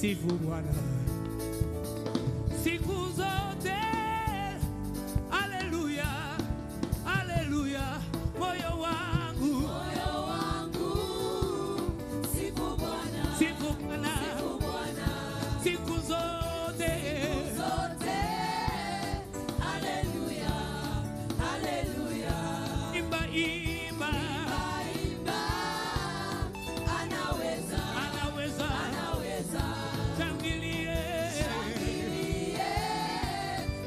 sifu Bwana siku zote. Haleluya, haleluya, moyo wangu sifu Bwana, sifu Bwana, siku zote, siku zote. Haleluya, haleluya, imba imba, imba, anaweza, anaweza, anaweza, shangilie, shangilie,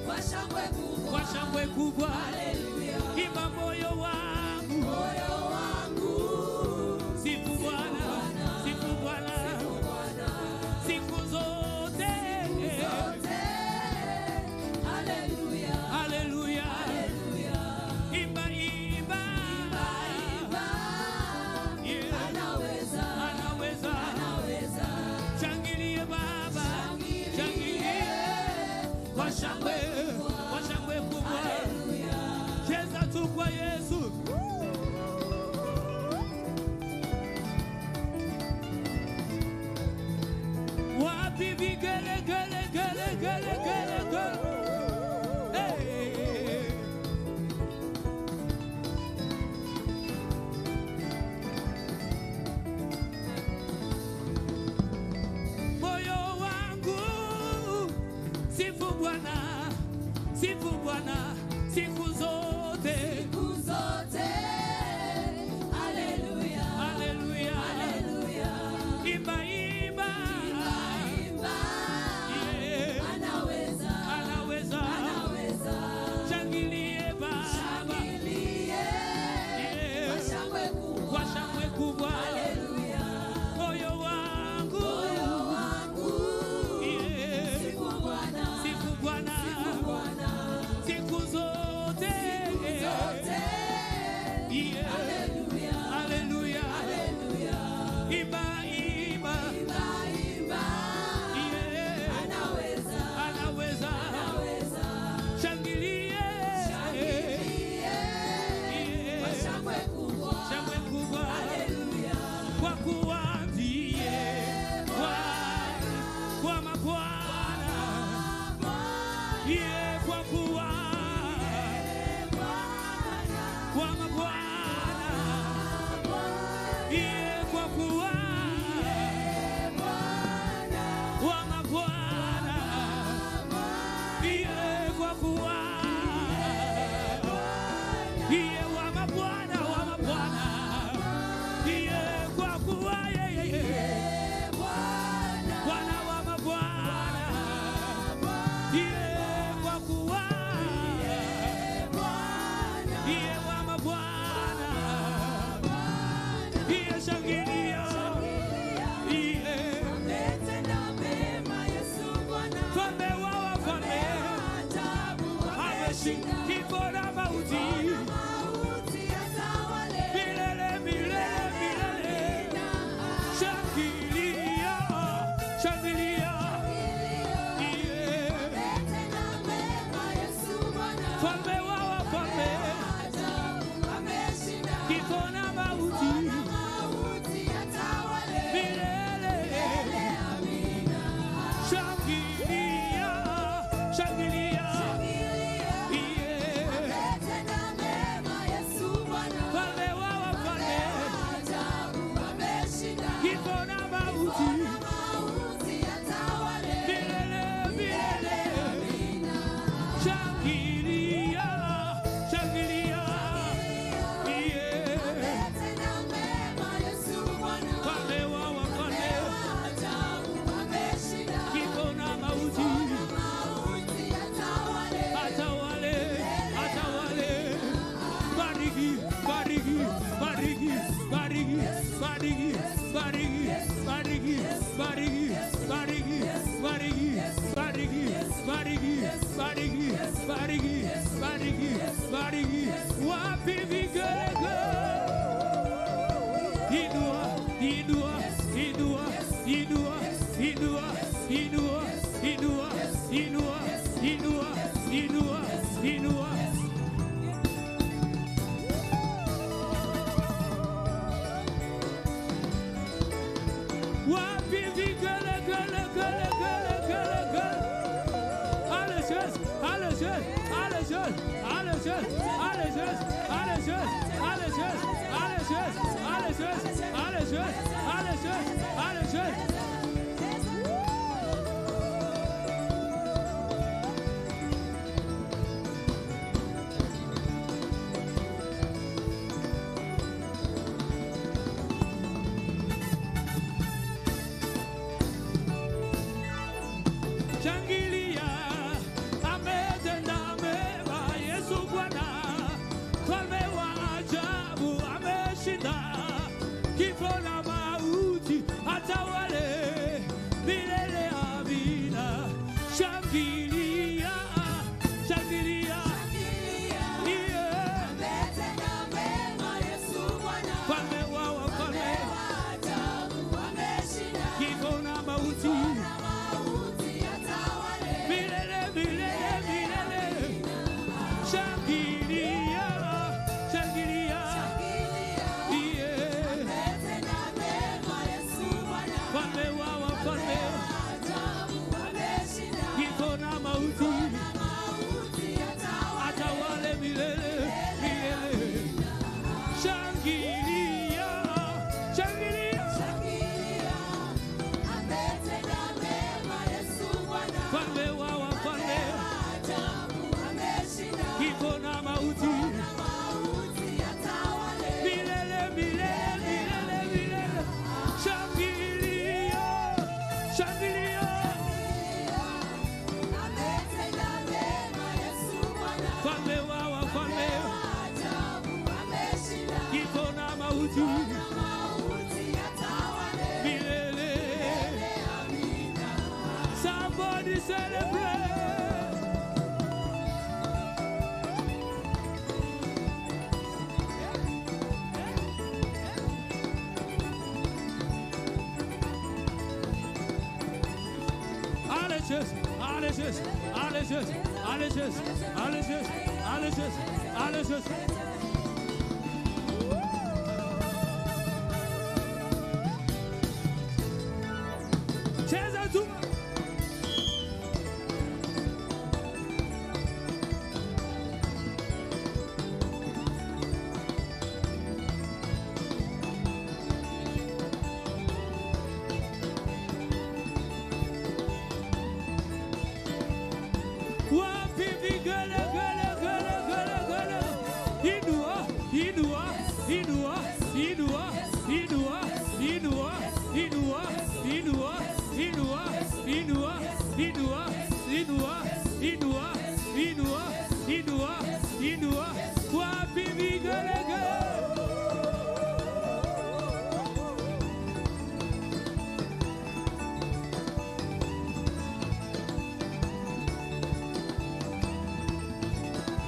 kwa shangwe kubwa, kwa shangwe kubwa. Haleluya, imba moyo wangu, moyo wangu sifu Bwana, sifu Bwana, siku zote, siku zote. Haleluya, haleluya, haleluya, imba imba, imba, yeah. Anaweza, anaweza, anaweza, shangilie Baba, shangilie, kwa shangwe, kwa shangwe kubwa. Cheza tu kwa Yesu. Wapi vigele gele gele gele gele gele. Hey. Moyo wangu sifu Bwana, sifu Bwana siku zote, siku zote. Haleluya, haleluya, haleluya, imba imba, imba, yeah. Anaweza, anaweza, anaweza, shangilie Baba, shangilie, yeah. Kwa shangwe kubwa, kwa shangwe kubwa. Haleluya, moyo wangu, moyo wangu, yeah. Sifu Bwana, sifu Bwana, sifu Bwana siku zote, siku zote, yeah. Haleluya, haleluya, haleluya, imba imba, imba imba, yeah. Anaweza, anaweza, anaweza, shangilie, shangilie, yeah. Kwa shangwe kubwa, shangwe kubwa. Haleluya, kwa kuwa ndiye Bwana, kwa mabwana, yeah. Kwa kuwa kwa mabwana, yeah. Kwa kuwa kwa mabwana, yeah. Kwa kuwa yeah. Wa mabwana, wa mabwana, yeah. Kwa kuwa yeah. Bwana wa mabwana, yeah. Kwa kuwa yeah. Wa mabwana, yeah. Shangilia, yeah. Ametenda mema Yesu Bwana, mfalme wa wafalme, ameshinda kifo na mauti, milele milele milele. Shangilia, shangilia, yeah. Mfalme wa wafalme, kifo na mauti, milele. Shangilia, shangilia, yeah. Mfalme wa wafalme, kifo na mauti, milele milele. Shangilia, shangilia, yeah. Mfalme wa wafalme, kifo na mauti, atawale, atawale. Bariki, bariki, bariki, bariki, bariki, bariki, bariki, bariki, bariki, bariki, bariki, bariki, bariki, bariki, bariki, bariki. Wapi vigele? Inua, inua, inua, inua, inua, inua, inua, inua, inua, inua, inua. Wapi vigele gele gele. Shangilia, ametenda mema, Yesu Bwana, mfalme wa ajabu ameshinda kifo na mauti, atawale milele. Amina. Shangilia, shangilia, yeah. Ametenda mema, Yesu Bwana, Mfalme wa wafalme, ajabu ameshinda kifo na mauti, milele, milele, milele. Shangilia, shangilia, yeah. Ametenda mema, Yesu Bwana, Mfalme wa wafalme, ajabu ameshinda kifo na mauti, atawale milele, milele. Shangilia, shangilia, ametenda mema, Yesu Bwana, mfalme wa wafalme, ajabu ameshinda kifo na mauti, milele, milele, milele, milele. Shangilia, shangilia, ametenda mema, Yesu Bwana, mfalme wa wafalme, ajabu ameshinda kifo na mauti, milele. Somebody celebrate. Alejes, alejes, alejes, alejes, alejes, alejes, alejes. Cheza tu. Wapi vigele, gele, gele, gele, gele. Inua, inua, inua, inua, inua, inua, inua, inua, inua, inua, inua, inua, inua, inua, inua, inua. Wapi vigele, gele.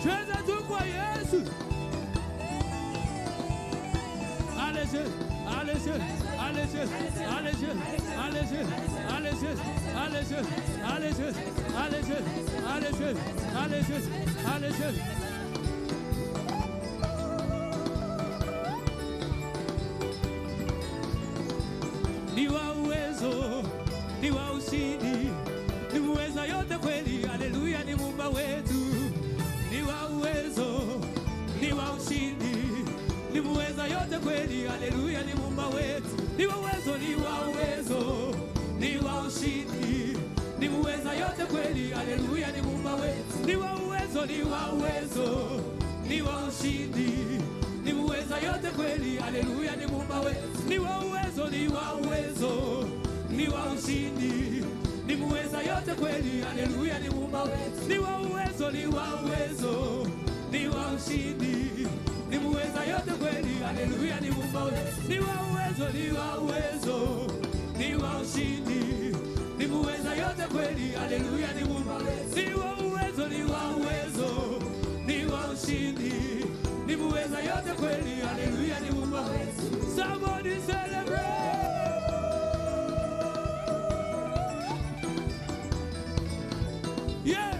Cheza tu kwa Yesu. Alejes, alejes, alejes, alejes, alejes, alejes, alejes, alejes, alejes, alejes, alejes, alejes. Ni wa uwezo, ni wa ushindi, ni muweza yote kweli. Haleluya, ni Muumba wetu. Ni wa uwezo, ni wa ushindi, ni muweza yote kweli. Haleluya, ni Muumba wetu. Ni wa uwezo, ni wa uwezo, ni wa ushindi, ni muweza yote kweli. Haleluya, ni Muumba wetu. Ni wa uwezo, ni wa uwezo, ni wa ushindi, ni muweza yote kweli. Haleluya, ni Muumba wetu. Ni wa uwezo, ni wa uwezo, ni wa ushindi, ni muweza yote kweli. Haleluya, ni Muumba wetu. Ni wa uwezo, ni wa uwezo, ni wa ushindi, ni muweza yote kweli. Haleluya, ni Muumba wetu. Ni wa uwezo, ni wa uwezo, ni wa ushindi, ni muweza yote kweli. Haleluya, ni Muumba wetu. Ni wa uwezo, ni wa uwezo, ni wa ushindi, ni muweza yote kweli. Haleluya, ni Muumba wetu. Somebody celebrate. Yeah.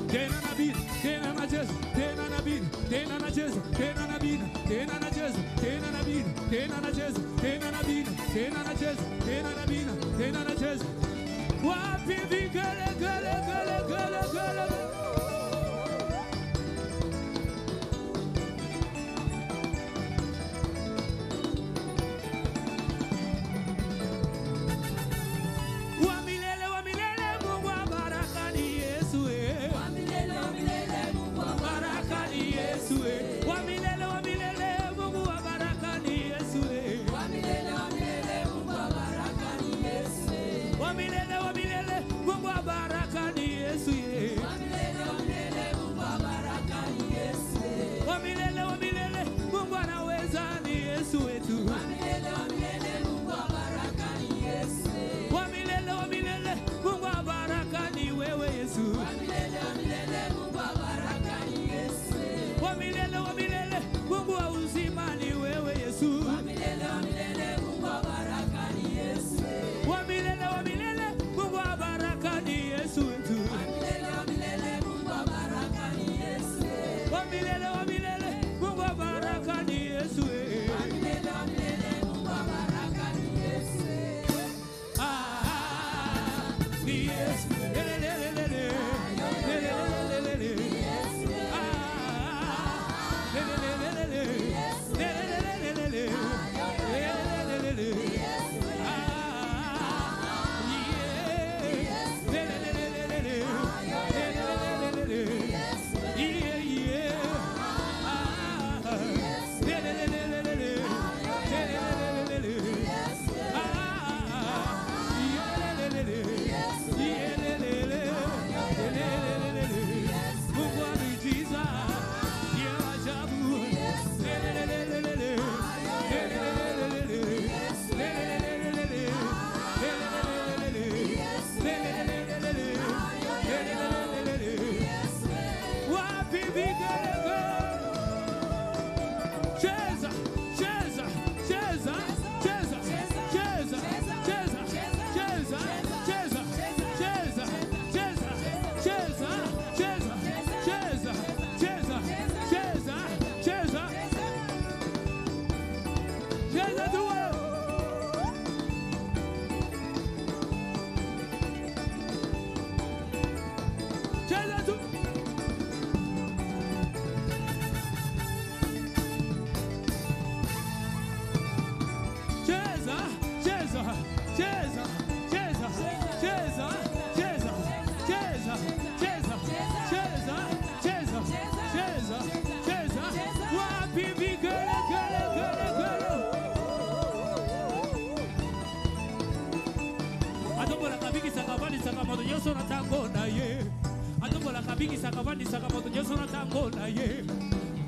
Tena na beat, tena na jazz, tena na beat, tena na jazz, tena na beat, tena na jazz, tena na beat, tena na jazz, tena tena nacheza, tena nabina, tena nacheza. Wapi vigele gele gele gele gele.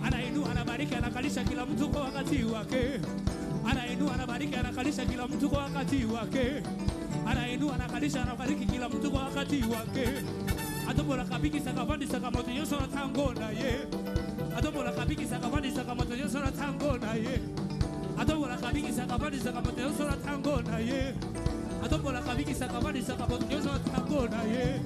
Anainua, anabariki, anakalisha kila mtu kwa wakati wake. Anainua, anabariki, anakalisha kila mtu kwa wakati wake. Anainua, anakalisha, anabariki kila mtu kwa wakati wake. Atombola kabiki sakavandi sakamoto yoso na tango na ye. Atombola kabiki sakavandi sakamoto yoso na tango na ye. Atombola kabiki sakavandi sakamoto yoso na tango na ye. Atombola kabiki sakavandi sakamoto yoso na tango na ye.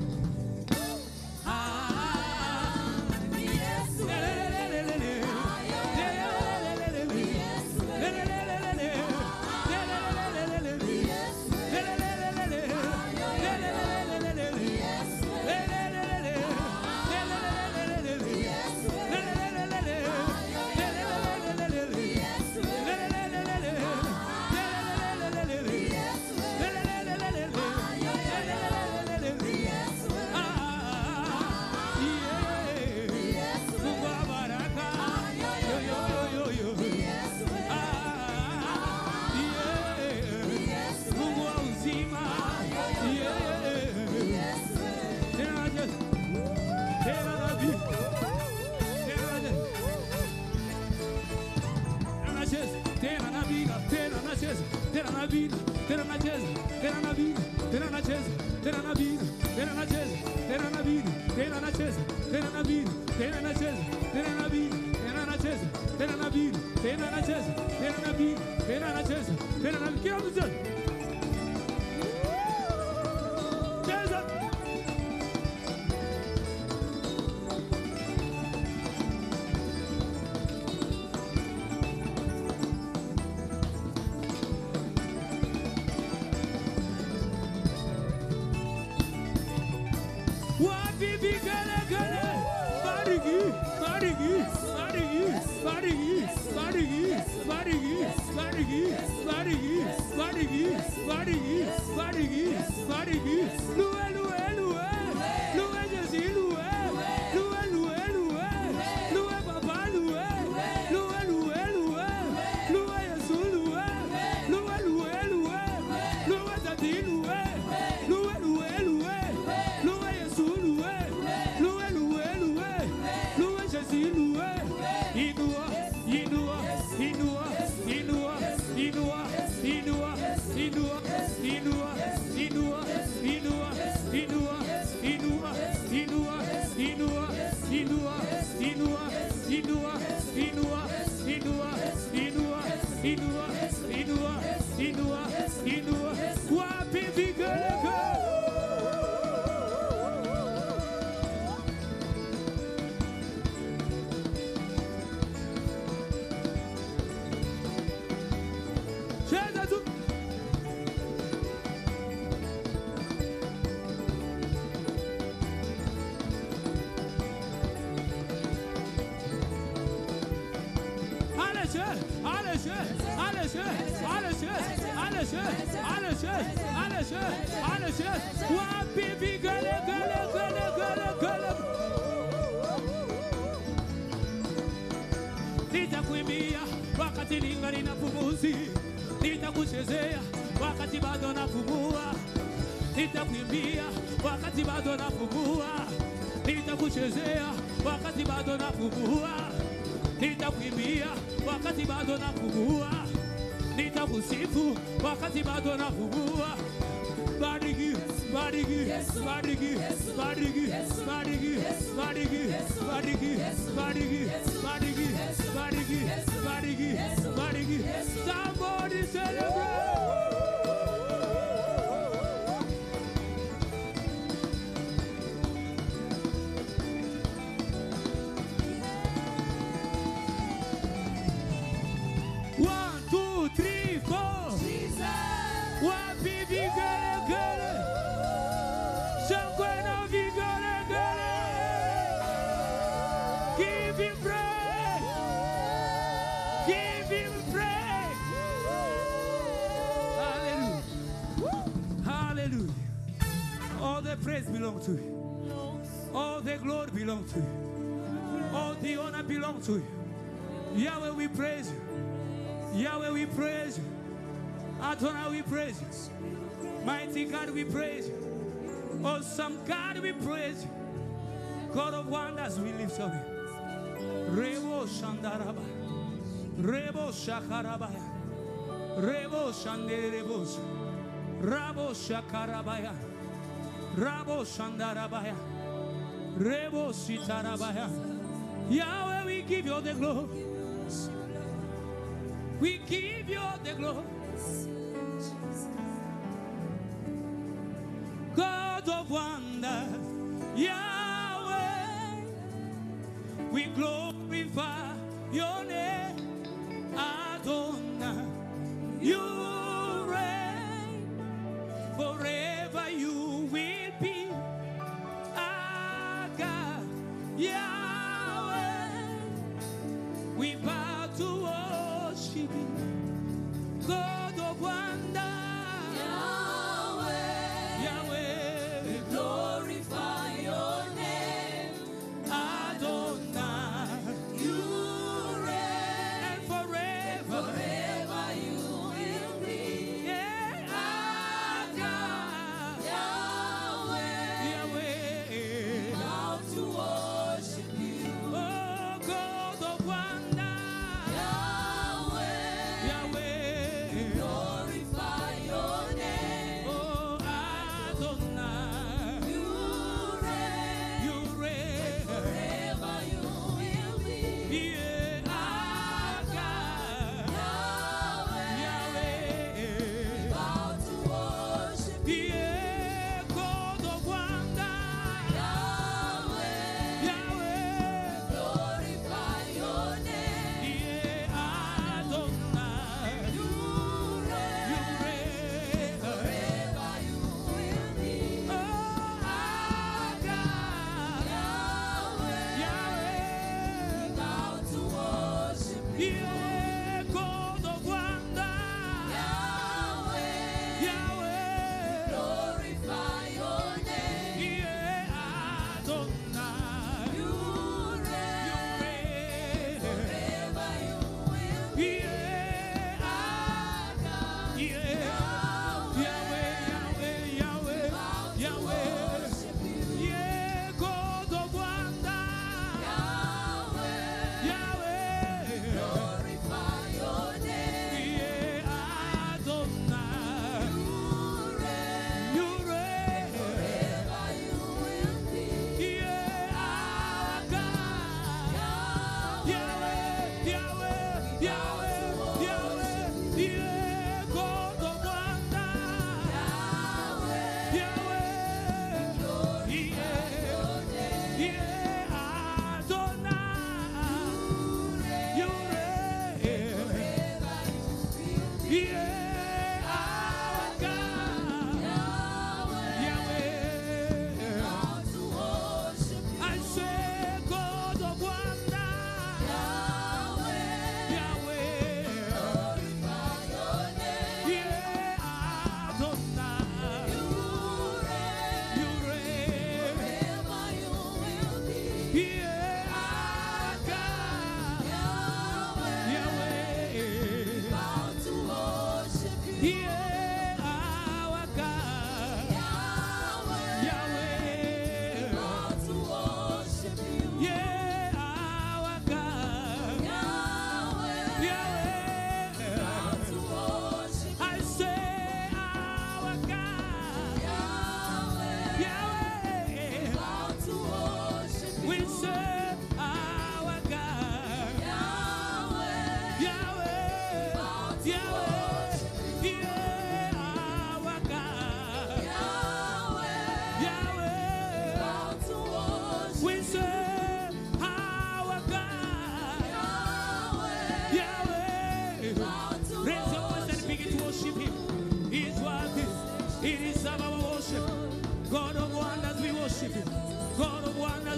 Nitakuimbia wakati ningali napumuzi, nitakuchezea wakati bado napumua. Nitakuimbia wakati bado napumua, nitakuchezea wakati bado napumua. Nitakuimbia wakati bado napumua, nitakusifu wakati bado napumua. Bariki, bariki, bariki, bariki, bariki, bariki, bariki, bariki, bariki, bariki, bariki, bariki. Somebody celebrate. One, two, three, four. Wapi vigelegele, shangwe na vigelegele. Give him praise, give him praise. Hallelujah, hallelujah. All the praise belongs to you, all the glory belongs to you, all the honor belongs to you. Yahweh, we praise you. Yahweh, we praise you. Adonai, we praise you. Mighty God, we praise you. Awesome God, we praise you. God of wonders, we lift up you. Rebo Shandaraba, Rebo Shakarabaya, Rebo Shanderebos, Rabo Shakarabaya, Rabo Shandarabaya, Rebo Sitarabaya. Yahweh, we give you the glory. We give you the glory. God of wonders, Yahweh, we glorify your name. Adonai, you reign, forever you will be. Our God, Yahweh, we bow to worship you. God of wonders,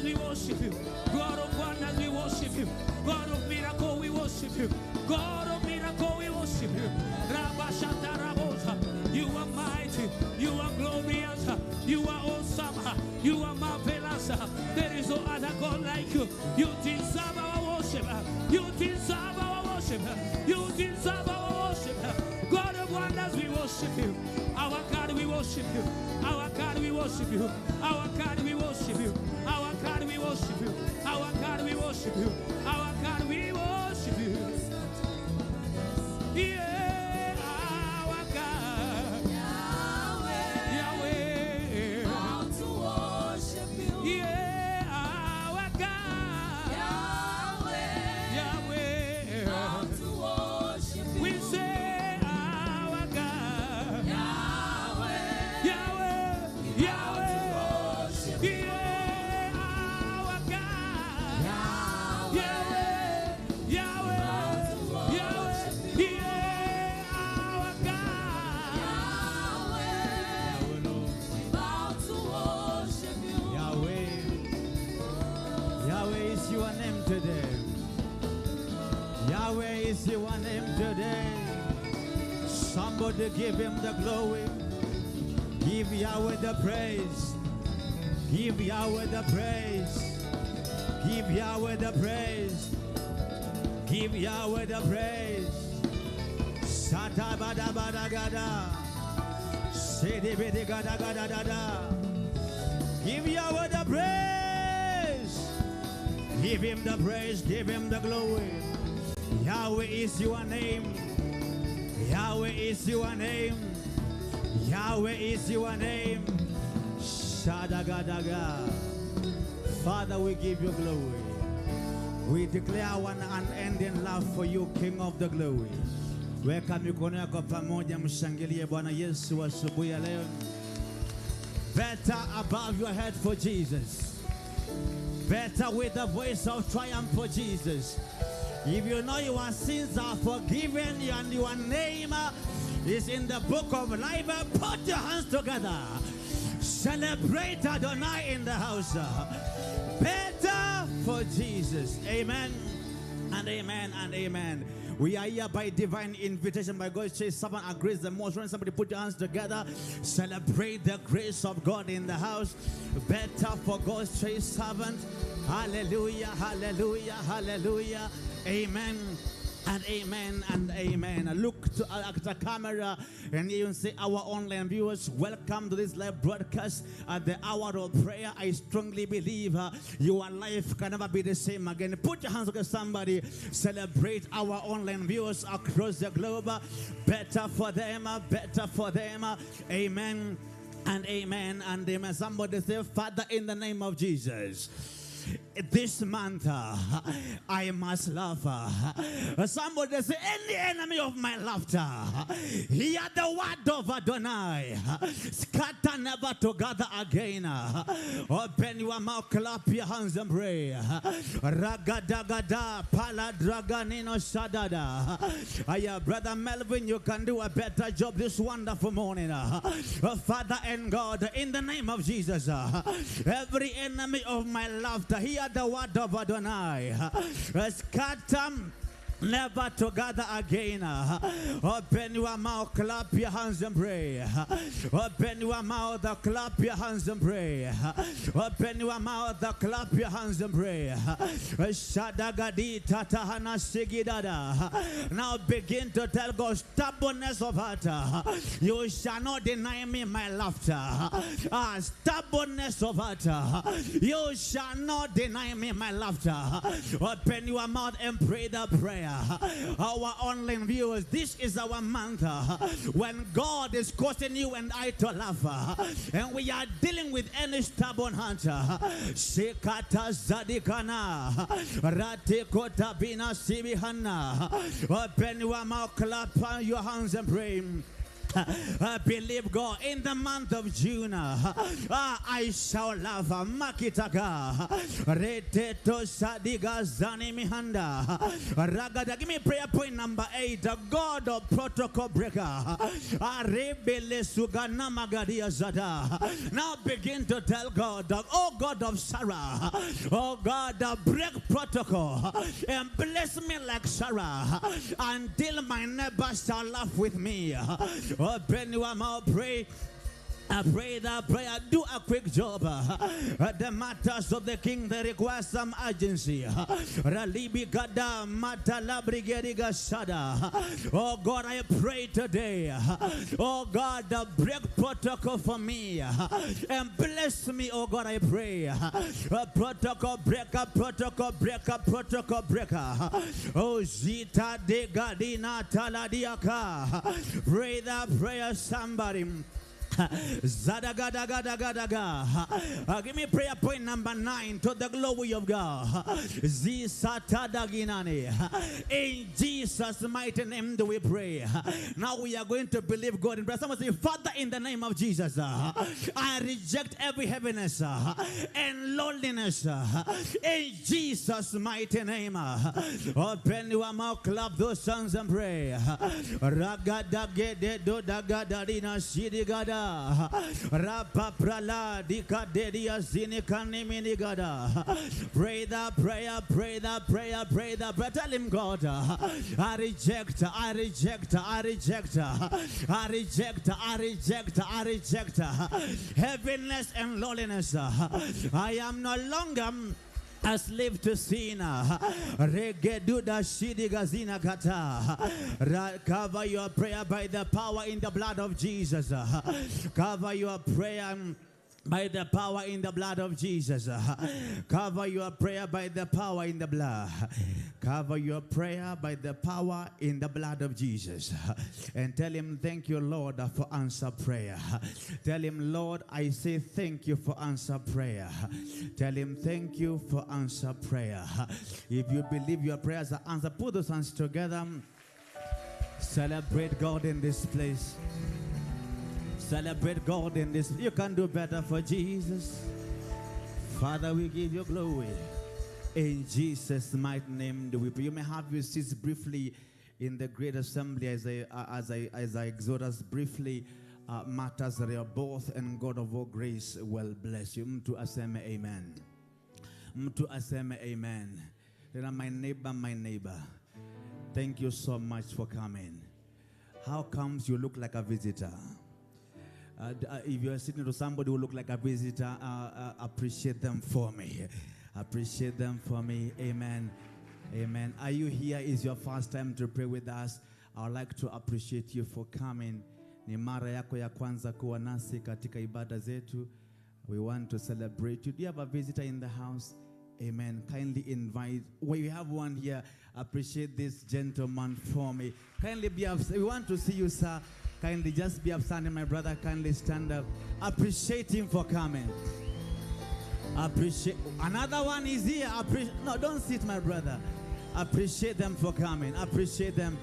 wonders, we worship you. God of wonders, we worship you. God of miracle, we worship you. God of miracle, we worship you. You are mighty, you are glorious, you are awesome, you are marvelous. There is no other God like you. You deserve our worship. You deserve our worship. You deserve our worship. God of wonders, we worship you. Our God, we worship you. Our God, we worship you. Our God, we worship you. Our God, we worship you. Our God, we worship you. Our God, we worship you. Yeah, our God. Yahweh. How to worship you. Yeah, our God. Yahweh. Yahweh. How to worship you. We say our God. Yahweh. Yahweh. Yahweh. Worship you. Yeah, our God. Yahweh. Yahweh. Yahweh. Yahweh. Yeah, our God. Yahweh. How to worship you. Yahweh. Yahweh is your name today. Yahweh is your name today. Somebody give him the glory. Give Yahweh the praise. Give Yahweh the praise. Give Yahweh the praise. Give Yahweh the praise. Sata bada bada gada. Sidi bidi gada gada gada. Give Yahweh the praise. Give him the praise. Give him the glory. Yahweh is your name. Yahweh is your name. Yahweh is your name. Shadagadaga. Father, we give you glory. We declare our unending love for you, King of the glory. Weka mikono yako pamoja, mshangilie Bwana Yesu asubuhi ya leo. Better above your head for Jesus. Better with the voice of triumph for Jesus. If you know your sins are forgiven and your name is in the book of life, put your hands together. Celebrate Adonai in the house. Better for Jesus. Amen and amen and amen. We are here by divine invitation by God's choice. Someone agrees the most. When somebody put your hands together, celebrate the grace of God in the house. Better for God's choice servant. Hallelujah, hallelujah, hallelujah. Amen and amen and amen. Look at the camera and you say, our online viewers, welcome to this live broadcast at the hour of prayer. I strongly believe your life can never be the same again. Put your hands together, somebody. Celebrate our online viewers across the globe. Better for them, better for them. Amen and amen and amen. Somebody say, Father, in the name of Jesus, this month I must laugh. Somebody say, any enemy of my laughter, hear the word of Adonai. Scatter never to gather again. Open your mouth, clap your hands and pray. Ragadagada paladraganino shadada. Brother Melvin, you can do a better job this wonderful morning. Father and God, in the name of Jesus, every enemy of my laughter, hear the word of Adonai. Scatter never to gather again. Open your mouth, clap your hands and pray. Open your mouth, clap your hands and pray. Open your mouth, clap your hands and pray. Shadagadi tatahana sigidada. Now begin to tell God, stubbornness of heart, you shall not deny me my laughter. Stubbornness of heart, you shall not deny me my laughter. Open your mouth and pray the prayer. Our online viewers, this is our month when God is causing you and I to laugh, and we are dealing with any stubborn heart. Shekata zadikana ratikota bina sibihana. Open your mouth, clap your hands and pray. Believe God in the month of June. I shall love Makitaga. Reteto Sadiga Zani Mihanda. Ragada. Give me prayer point number 8. The God of protocol breaker. Arebele Sugana Magadia Zada. Now begin to tell God, oh God of Sarah, oh God, break protocol and bless me like Sarah until my neighbors shall laugh with me. Open your mouth, pray. I pray that prayer. Do a quick job. The matters of the king, they require some urgency. Ralibi gada matala brigadiga sada. Oh God, I pray today. Oh God, break protocol for me and bless me. Oh God, I pray. Protocol breaker, protocol breaker, protocol breaker. Oh Zita de Gadina Taladiaka. Pray that prayer, somebody. Zadagadagadagadaga. Give me prayer point number 9 to the glory of God. Zisatadaginani. In Jesus' mighty name do we pray. Now we are going to believe God in prayer. Someone say, Father, in the name of Jesus, I reject every heaviness and loneliness. In Jesus' mighty name. Open your mouth, clap those songs and pray. Ragadagedodagadarina sidigada. Rapaprala dikadedia zinikani minigada. Pray that prayer, pray that prayer, pray that prayer. Tell him, God, I reject, I reject, I reject, I reject, I reject, I reject heaviness and loneliness. I am no longer a slave to sin. Regeduda shidigazina kata. Cover your prayer by the power in the blood of Jesus. Cover your prayer by the power in the blood of Jesus. Cover your prayer by the power in the blood. Cover your prayer by the power in the blood of Jesus. And tell him, thank you, Lord, for answer prayer. Tell him, Lord, I say thank you for answer prayer. Tell him, thank you for answer prayer. If you believe your prayers are answered, put those hands together. Celebrate God in this place. Celebrate God in this. You can do better for Jesus. Father, we give you glory. In Jesus' mighty name do we pray. You may have your seats briefly in the great assembly as I exhort us briefly. Matters that are both, and God of all grace will bless you. Mtu aseme amen. Mtu aseme amen. My neighbor, thank you so much for coming. How comes you look like a visitor? If you are sitting to somebody who look like a visitor, appreciate them for me. Appreciate them for me. Amen. Amen. Are you here? Is your first time to pray with us? I would like to appreciate you for coming. Ni mara yako ya kwanza kuwa nasi katika ibada zetu. We want to celebrate you. Do you have a visitor in the house? Amen. Kindly invite. Well, you have one here. Appreciate this gentleman for me. Kindly be upstanding. We want to see you, sir. Kindly just be upstanding, my brother. Kindly stand up. Appreciate him for coming. Appreciate. Another one is here. No, don't sit, my brother. Appreciate them for coming. Appreciate them.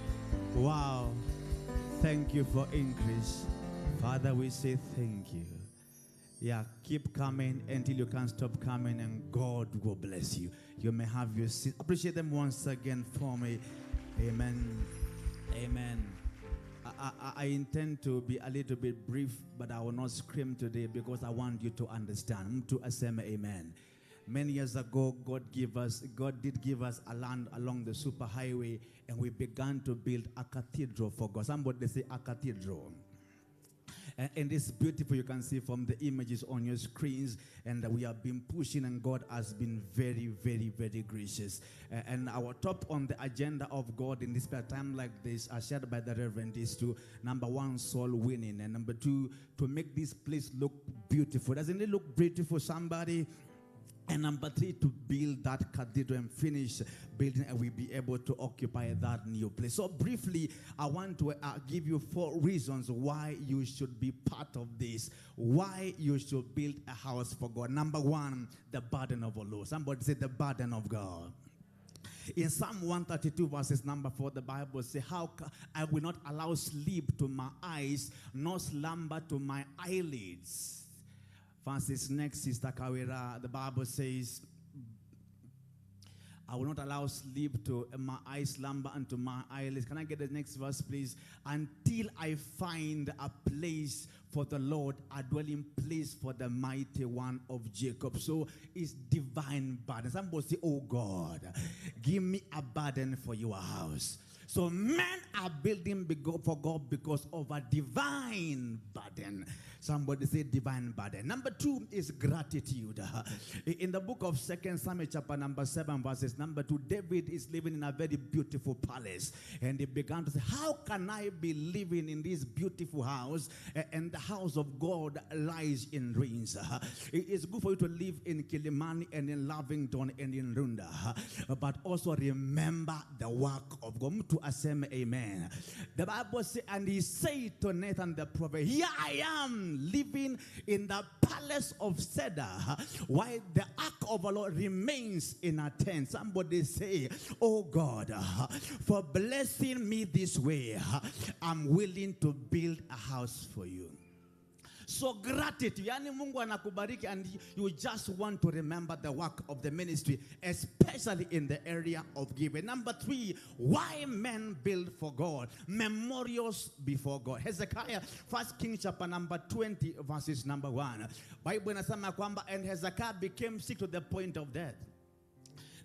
Wow. Thank you for increase. Father, we say thank you. Yeah, keep coming until you can't stop coming, and God will bless you. You may have your seat. Appreciate them once again for me. Amen. Amen. I intend to be a little bit brief, but I will not scream today because I want you to understand. Mtu aseme amen. Many years ago, God did give us a land along the superhighway, and we began to build a cathedral for God. Somebody say a cathedral. And it's beautiful. You can see from the images on your screens, and we have been pushing, and God has been very, very, very gracious. And our top on the agenda of God in this time like this, as shared by the Reverend, is to, number one, soul winning, and number two, to make this place look beautiful. Doesn't it look beautiful, somebody? And number three, to build that cathedral and finish building, and we'll be able to occupy that new place. So briefly, I want to give you 4 reasons why you should be part of this, why you should build a house for God. Number one, the burden of a law. Somebody say the burden of God. In Psalm 132 verses number 4, the Bible says, I will not allow sleep to my eyes, nor slumber to my eyelids. Verses next, Sister Kawira, the Bible says, I will not allow sleep to my eyes, slumber unto my eyelids. Can I get the next verse, please? Until I find a place for the Lord, a dwelling place for the mighty one of Jacob. So it's divine burden. Somebody say, oh God, give me a burden for your house. So men are building for God because of a divine burden. Somebody say divine burden. Number 2 is gratitude. In the book of 2 Samuel chapter number 7 verses number 2, David is living in a very beautiful palace. And he began to say, how can I be living in this beautiful house and the house of God lies in ruins? It's good for you to live in Kilimani and in Lavington and in Runda. But also remember the work of God. To assemble, amen. The Bible says, and he said to Nathan the prophet, here I am living in the palace of Cedar, while the ark of the Lord remains in a tent. Somebody say, oh God, for blessing me this way, I'm willing to build a house for you. So gratitude, yani Mungu anakubariki, and you just want to remember the work of the ministry, especially in the area of giving. Number 3, why men build for God, memorials before God. Hezekiah, 1 Kings chapter number 20 verses number 1. Bible inasema kwamba, and Hezekiah became sick to the point of death.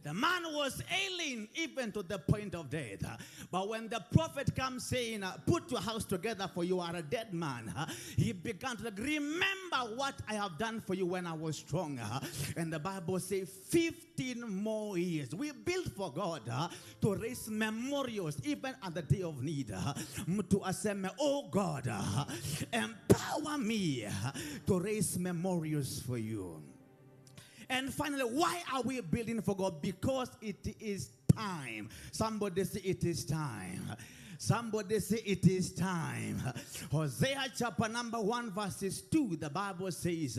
The man was ailing even to the point of death. But when the prophet comes saying, put your house together for you are a dead man, he began to remember what I have done for you when I was strong. And the Bible says 15 more years. We built for God to raise memorials even at the day of need. To assemble, oh God, empower me to raise memorials for you. And finally, why are we building for God? Because it is time. Somebody say it is time. Somebody say it is time. Hosea chapter number 1 verses 2, the Bible says,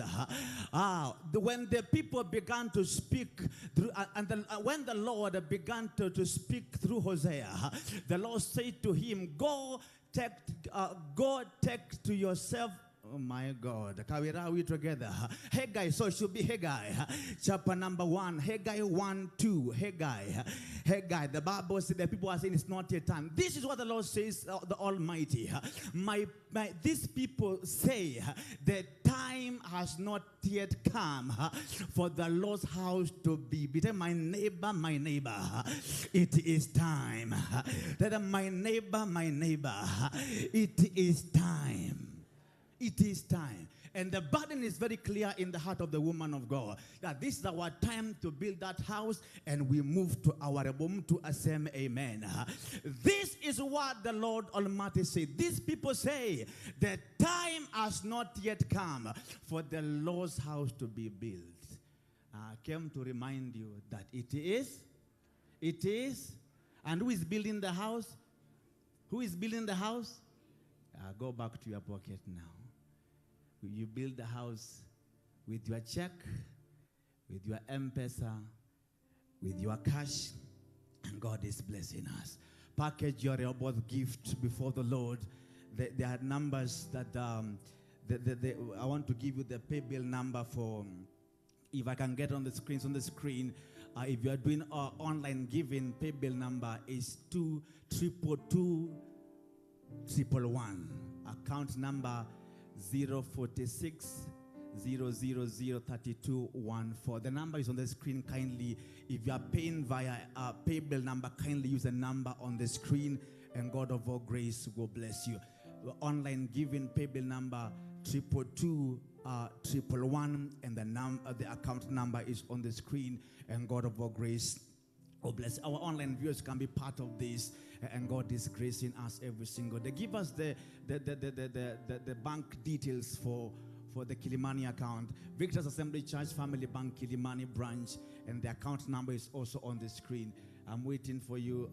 when the people began to speak, when the Lord began to speak through Hosea, the Lord said to him, go take to yourself. Oh my God. Kawira, are we together? Haggai, so it should be Haggai. Chapter number 1. Haggai 1:2. Haggai. The Bible says the people are saying it's not yet time. This is what the Lord says, the Almighty. These people say the time has not yet come for the Lord's house to be built. My neighbor, it is time. My neighbor, it is time. It is time. And the burden is very clear in the heart of the woman of God, that this is our time to build that house, and we move to our home to assemble, amen. This is what the Lord Almighty said. These people say the time has not yet come for the Lord's house to be built. I came to remind you that it is, and who is building the house? Who is building the house? Go back to your pocket now. You build the house with your check, with your M-Pesa, with your cash, and God is blessing us. Package your Rehoboth gift before the Lord. There are numbers that I want to give you the pay bill number for, if I can get on the screen. It's on the screen. If you are doing online giving, pay bill number is 2222111. Account number 046 0003214. The number is on the screen. Kindly, if you are paying via pay bill number, kindly use the number on the screen, and God of all grace will bless you. Online giving, pay bill number 22211, and the account number is on the screen, and God of all grace will bless. Our online viewers can be part of this, and God is gracing us every single day. Give us the bank details for the Kilimani account. Victor's Assembly Church Family Bank Kilimani branch, and the account number is also on the screen. I'm waiting for you,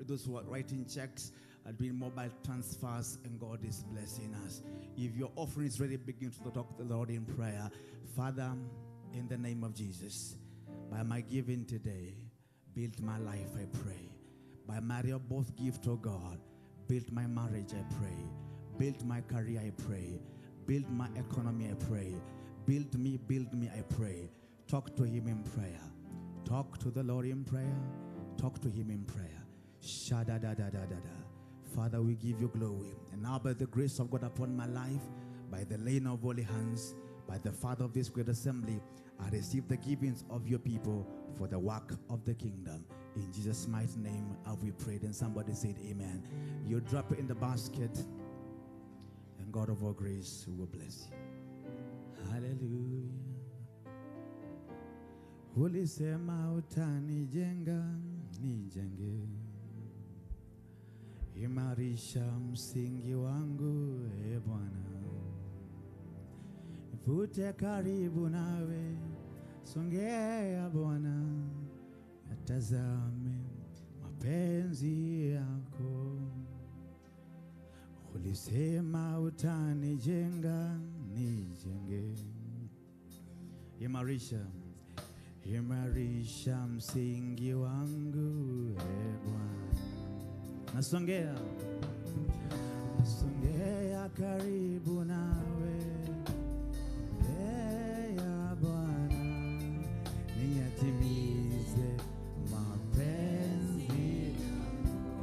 those who are writing checks, doing mobile transfers, and God is blessing us. If your offering is ready, begin to talk to the Lord in prayer. Father, in the name of Jesus, by my giving today, Build my life, I pray. By merit of both gift, oh God, build my marriage, I pray. Build my career, I pray. Build my economy, I pray. Build me, I pray. Talk to him in prayer. Talk to the Lord in prayer. Talk to him in prayer. Shada-da-da-da-da-da. Father, we give you glory. And now by the grace of God upon my life, by the laying of holy hands, by the Father of this great assembly, I receive the givings of your people for the work of the kingdom. In Jesus' mighty name have we prayed. And somebody said amen. You drop it in the basket, and God of all grace will bless you. Hallelujah. Ulisema utanijenga, nijenge. Imarisha msingi wangu, e Bwana. Vute karibu nawe, songea Bwana. Yatazame mapenzi yako. Ulisema utanijenga, nijenge. Imarisha msingi wangu, e Bwana. Nasongea karibu nawe, ya Bwana, niyatimize mapenzi.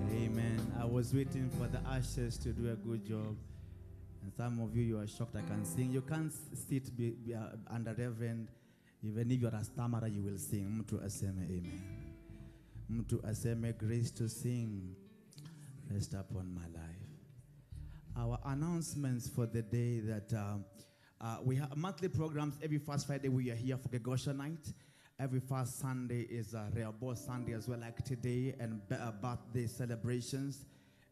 Amen. I was waiting for the ushers to do a good job. And some of you are shocked I can sing. You can't sit under Reverend. Even if you are a stammerer, you will sing. Mtu aseme amen. Mtu aseme grace to sing. Rest upon my life. Our announcements for the day that we have monthly programs. Every first Friday we are here for Gegosha night. Every first Sunday is Rehoboth Sunday as well, like today, and birthday celebrations.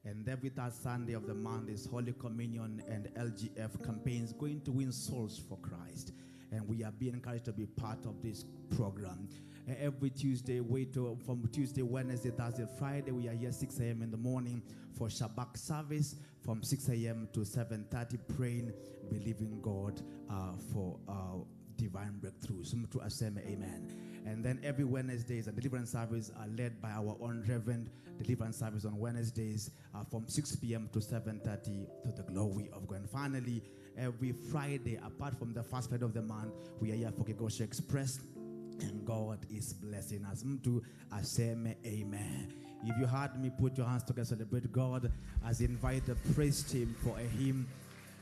And every third Sunday of the month is Holy Communion and LGF campaigns, going to win souls for Christ. And we are being encouraged to be part of this program. Every Tuesday, from Tuesday, Wednesday, Thursday, Friday, we are here 6 a.m. in the morning for Shabbat service from 6 a.m. to 7:30, praying, believing God for divine breakthroughs. Amen. And then every Wednesday is a deliverance service led by our own Reverend. Deliverance service on Wednesdays from 6 p.m. to 7:30 to the glory of God. And finally, every Friday, apart from the first Friday of the month, we are here for Gegosha Express. And God is blessing us. Mtu aseme amen. If you heard me, put your hands together, celebrate God as invite the praise team for a hymn.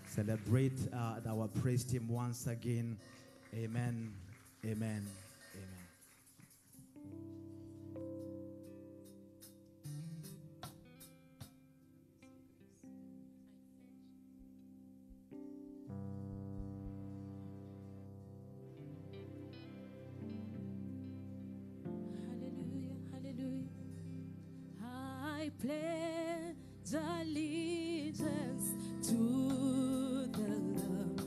Celebrate our praise team once again. Amen. Amen. Amen. I pledge allegiance to the Lord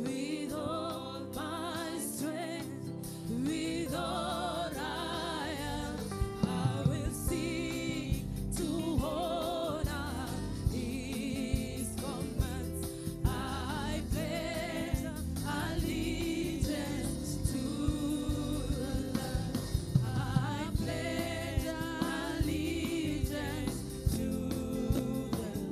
with all my strength, with all I am. I will seek to honor His commands. I pledge allegiance to the Lord. I pledge allegiance to the Lord.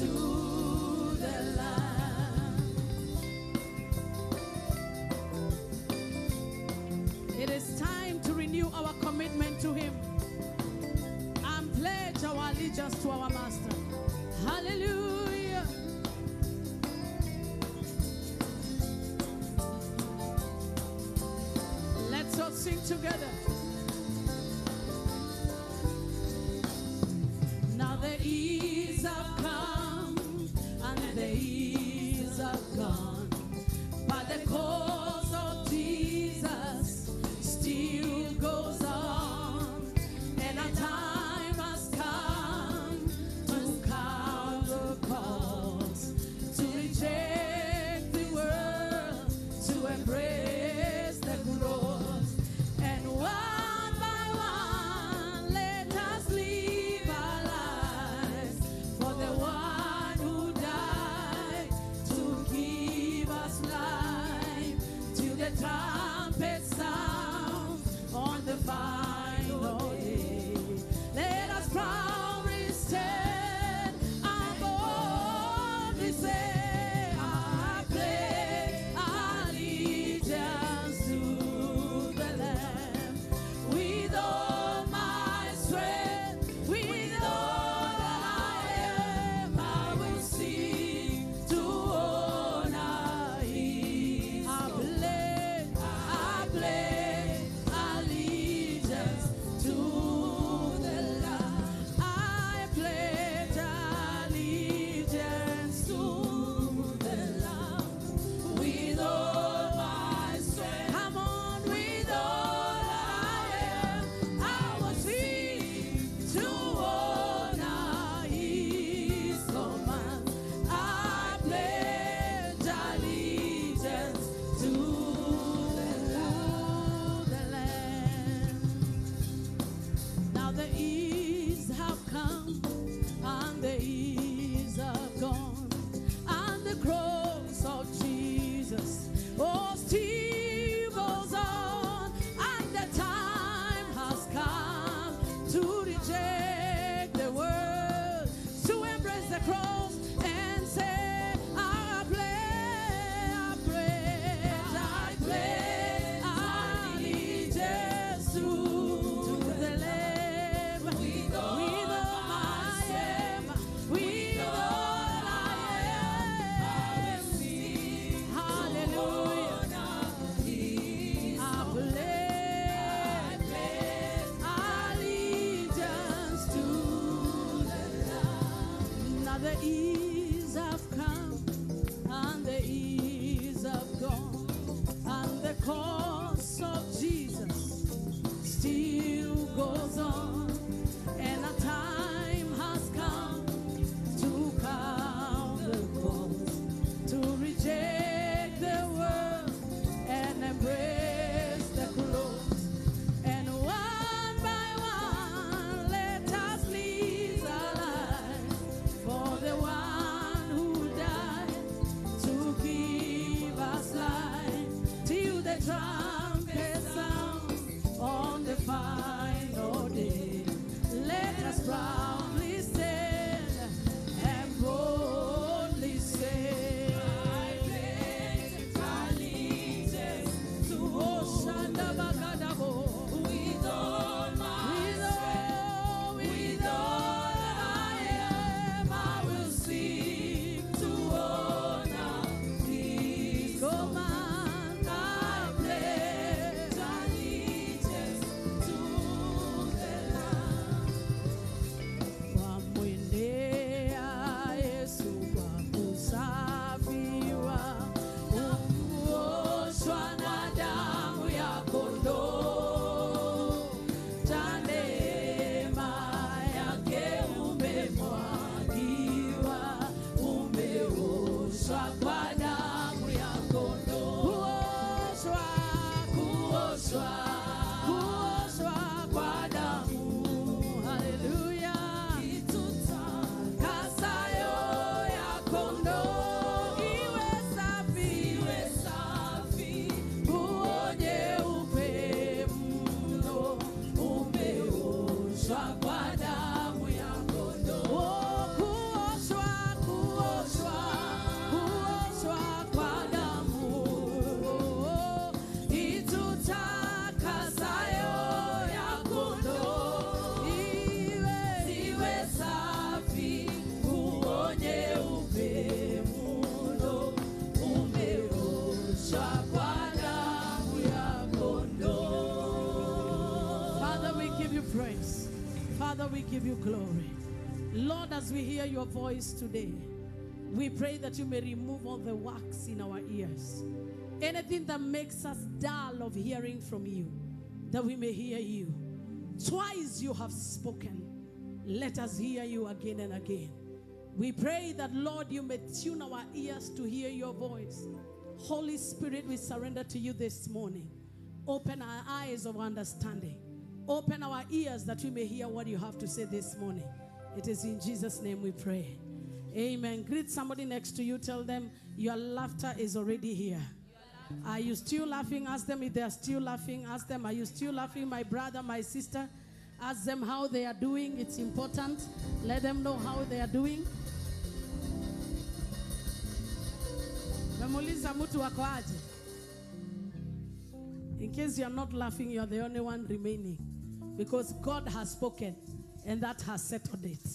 to the Lamb. It is time to renew our commitment to Him and pledge our allegiance to our Master. Hallelujah. Let's all sing together. Now the years have come and the years have gone, but the cause of Jesus still goes on, and a time has come to count the cost, to reject the world, to embrace the cross, and one by one let us live our lives for the one who died to give us life till the trumpet sounds on the final day. Let us proudly stand and boldly say, I pledge allegiance to the Lamb. With all my strength, with all that I am, I will sing to honor His. I pledge allegiance to the Lamb. I pledge allegiance to the Lamb. With all my strength, come on, with all that I am, I will sing to honor His command. I pledge allegiance to the Lamb. Now the years have come and the years have gone, and the cross of Jesus, oh, still goes on, and the time has come to reject the world, to embrace the cross and say, I pledge allegiance to the Lamb. With all I am, with all I am, hallelujah. I pledge allegiance to the Lamb. Now the years have come and the years have gone, and the cause of Jesus still goes on, and a time has come to count the cost, to reject the world and embrace the cross, and one by one let us live our lives for the one who died give you glory. Lord, as we hear your voice today, we pray that you may remove all the wax in our ears. Anything that makes us dull of hearing from you, that we may hear you. Twice you have spoken. Let us hear you again and again. We pray that, Lord, you may tune our ears to hear your voice. Holy Spirit, we surrender to you this morning. Open our eyes of understanding. Open our ears that we may hear what you have to say this morning. It is in Jesus' name we pray. Amen. Greet somebody next to you. Tell them your laughter is already here. Are you still laughing? Ask them if they are still laughing. Ask them, are you still laughing, my brother, my sister? Ask them how they are doing. It's important. Let them know how they are doing. In case you are not laughing, you are the only one remaining. Because God has spoken, and that has settled it.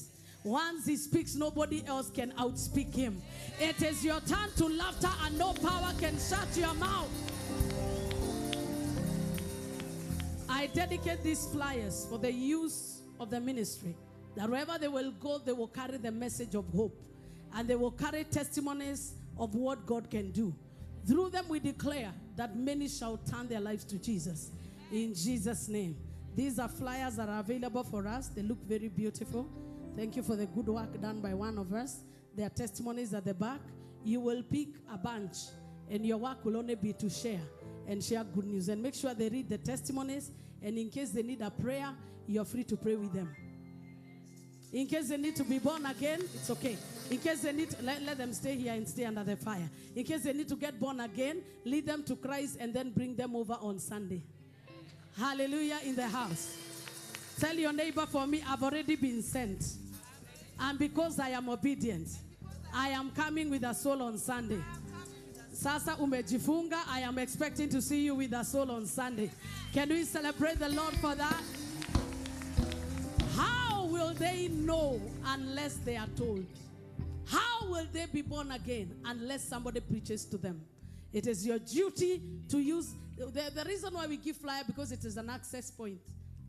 Once he speaks, nobody else can outspeak him. It is your turn to laughter, and no power can shut your mouth. I dedicate these flyers for the use of the ministry, that wherever they will go, they will carry the message of hope, and they will carry testimonies of what God can do. Through them we declare that many shall turn their lives to Jesus. In Jesus' name. These are flyers that are available for us. They look very beautiful. Thank you for the good work done by one of us. There are testimonies at the back. You will pick a bunch, and your work will only be to share and share good news. And make sure they read the testimonies, and in case they need a prayer, you're free to pray with them. In case they need to be born again, it's okay. In case they need to, let them stay here and stay under the fire. In case they need to get born again, lead them to Christ and then bring them over on Sunday. Hallelujah in the house. Tell your neighbor, for me, I've already been sent. And because I am obedient, I am coming with a soul on Sunday. Sasa umejifunga, I am expecting to see you with a soul on Sunday. Can we celebrate the Lord for that? How will they know unless they are told? How will they be born again unless somebody preaches to them? It is your duty to use. The reason why we give flyer, because it is an access point.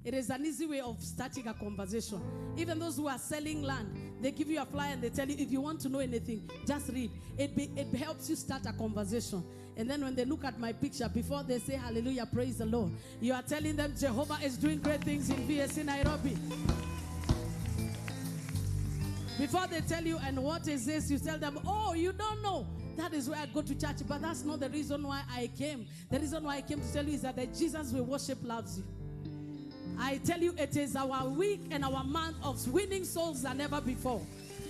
It is an easy way of starting a conversation. Even those who are selling land, they give you a flyer and they tell you, if you want to know anything, just read. It helps you start a conversation. And then when they look at my picture, before they say hallelujah, praise the Lord, you are telling them Jehovah is doing great things in VSC Nairobi. Before they tell you, and what is this? You tell them, oh, you don't know. That is where I go to church. But that's not the reason why I came. The reason why I came to tell you is that the Jesus we worship loves you. I tell you, it is our week and our month of winning souls than ever before.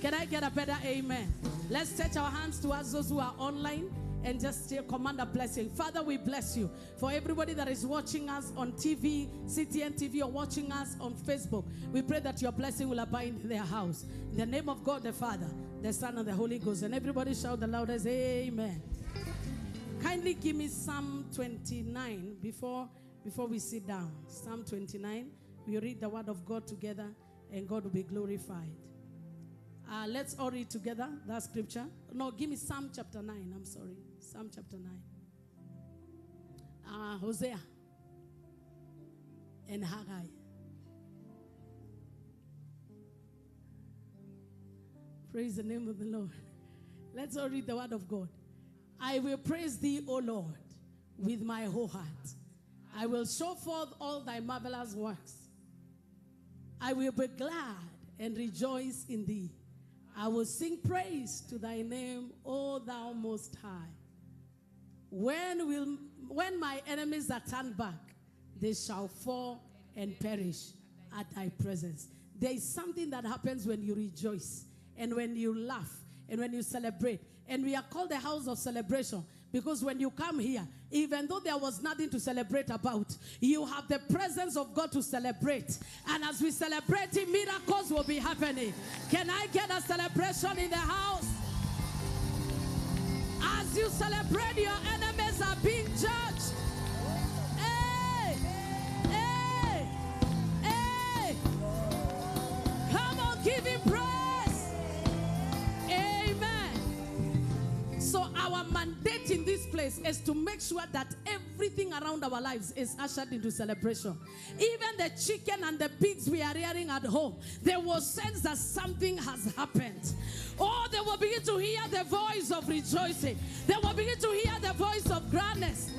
Can I get a better amen? Let's stretch our hands towards those who are online and just command a blessing. Father, we bless you for everybody that is watching us on TV, CTN TV, or watching us on Facebook. We pray that your blessing will abide in their house. In the name of God the Father, the Son, and the Holy Ghost. And everybody shout the loudest, amen. Kindly give me Psalm 29 before we sit down. Psalm 29. We read the word of God together and God will be glorified. Let's all read together that scripture. No, give me Psalm chapter 9. I'm sorry. Psalm chapter 9. Hosea and Haggai. Praise the name of the Lord. Let's all read the word of God. I will praise thee, O Lord, with my whole heart. I will show forth all thy marvelous works. I will be glad and rejoice in thee. I will sing praise to thy name, O thou most high. When my enemies are turned back, they shall fall and perish at thy presence. There is something that happens when you rejoice and when you laugh and when you celebrate. And we are called the house of celebration because when you come here, even though there was nothing to celebrate about, you have the presence of God to celebrate. And as we celebrate Him, miracles will be happening. Can I get a celebration in the house? As you celebrate, your enemies are being judged. Hey! Hey! Hey! Come on, give Him praise. Amen. So our mandate in this place is to make sure that every everything around our lives is ushered into celebration. Even the chicken and the pigs we are rearing at home, they will sense that something has happened. Oh, they will begin to hear the voice of rejoicing. They will begin to hear the voice of gladness.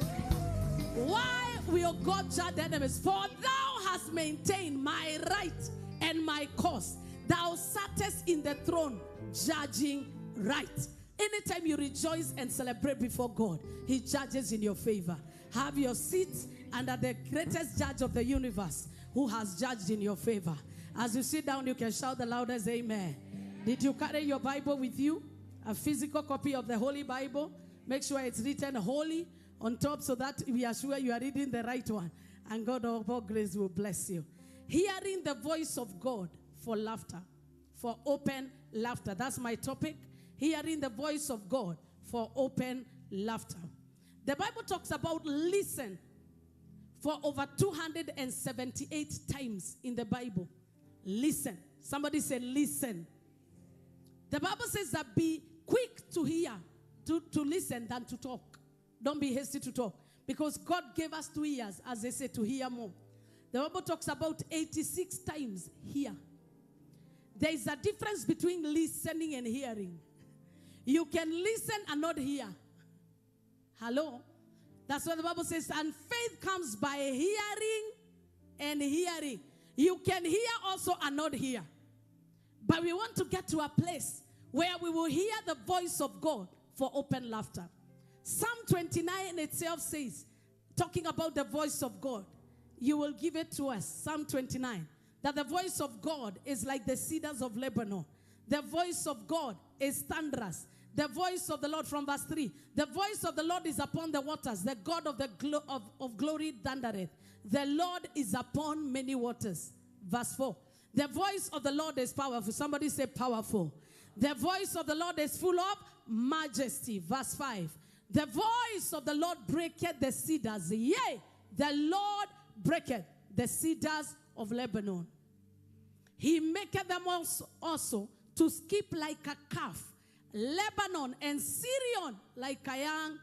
Why will God judge the enemies? For thou hast maintained my right and my cause. Thou sattest in the throne, judging right. Anytime you rejoice and celebrate before God, He judges in your favor. Have your seat under the greatest judge of the universe, who has judged in your favor. As you sit down, you can shout the loudest amen. Did you carry your Bible with you? A physical copy of the Holy Bible? Make sure it's written holy on top so that we are sure you are reading the right one. And God of all grace will bless you. Hearing the voice of God for laughter, for open laughter. That's my topic. Hearing the voice of God for open laughter. The Bible talks about listen for over 278 times in the Bible. Listen. Somebody say listen. The Bible says that be quick to hear, to listen than to talk. Don't be hasty to talk. Because God gave us 2 ears, as they say, to hear more. The Bible talks about 86 times hear. There is a difference between listening and hearing. You can listen and not hear. Hello? That's what the Bible says. And faith comes by hearing and hearing. You can hear also and not hear. But we want to get to a place where we will hear the voice of God for open laughter. Psalm 29 itself says, talking about the voice of God, you will give it to us. Psalm 29. That the voice of God is like the cedars of Lebanon. The voice of God is thunderous. The voice of the Lord, from verse 3. The voice of the Lord is upon the waters. The God of the of glory thundereth. The Lord is upon many waters. Verse 4. The voice of the Lord is powerful. Somebody say powerful. The voice of the Lord is full of majesty. Verse 5. The voice of the Lord breaketh the cedars. Yea, the Lord breaketh the cedars of Lebanon. He maketh them also to skip like a calf. Lebanon and Syrian like a young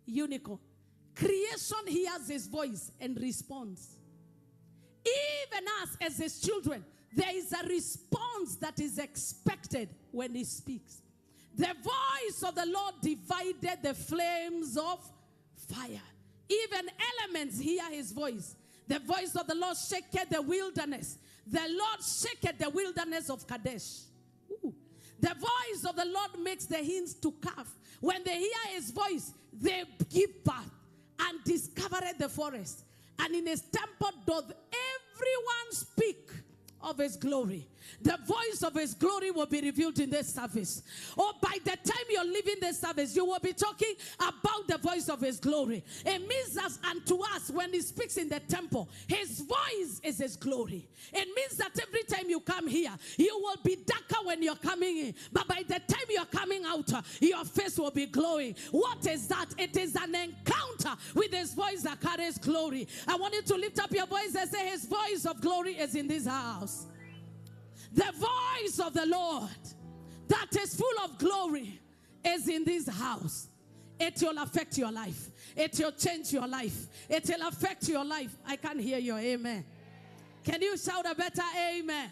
unicorn. Creation hears his voice and responds. Even us as his children, there is a response that is expected when he speaks. The voice of the Lord divided the flames of fire. Even elements hear his voice. The voice of the Lord shaketh the wilderness. The Lord shaketh the wilderness of Kadesh. Ooh. The voice of the Lord makes the hinds to calve. When they hear his voice, they give birth and discover the forest. And in his temple doth everyone speak of his glory. The voice of his glory will be revealed in this service. Or by the time you're leaving this service, you will be talking about the voice of his glory. It means that unto us, when he speaks in the temple, his voice is his glory. It means that every time you come here, you will be darker when you're coming in. But by the time you're coming out, your face will be glowing. What is that? It is an encounter with his voice that carries glory. I want you to lift up your voice and say, his voice of glory is in this house. The voice of the Lord that is full of glory is in this house. It will affect your life. It will change your life. It will affect your life. I can't hear you. Amen. Can you shout a better amen?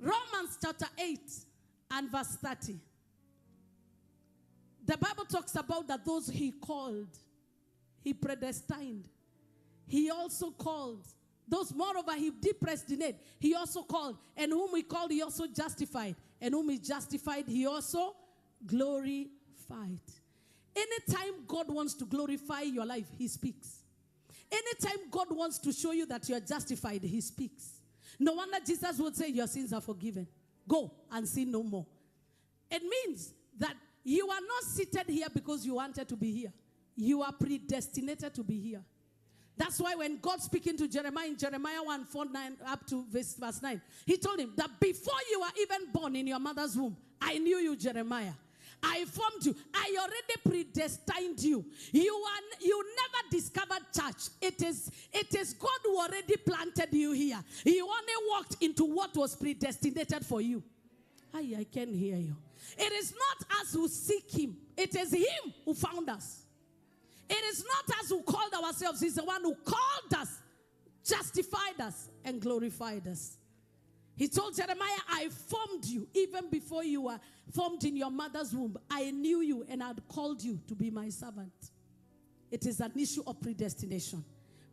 Romans chapter 8 and verse 30. The Bible talks about that those he called, he predestined. He also called. Those, moreover, he did predestinate. He also called. And whom he called, he also justified. And whom he justified, he also glorified. Anytime God wants to glorify your life, he speaks. Anytime God wants to show you that you are justified, he speaks. No wonder Jesus would say, your sins are forgiven. Go and sin no more. It means that you are not seated here because you wanted to be here. You are predestinated to be here. That's why when God speaking to Jeremiah in Jeremiah 1:4-9 up to verse 9, he told him that before you were even born in your mother's womb, I knew you, Jeremiah. I formed you. I already predestined you. You never discovered church. It is God who already planted you here. You only walked into what was predestinated for you. I can hear you. It is not us who seek him. It is him who found us. It is not us who called ourselves. He's the one who called us, justified us, and glorified us. He told Jeremiah, I formed you even before you were formed in your mother's womb. I knew you and had called you to be my servant. It is an issue of predestination.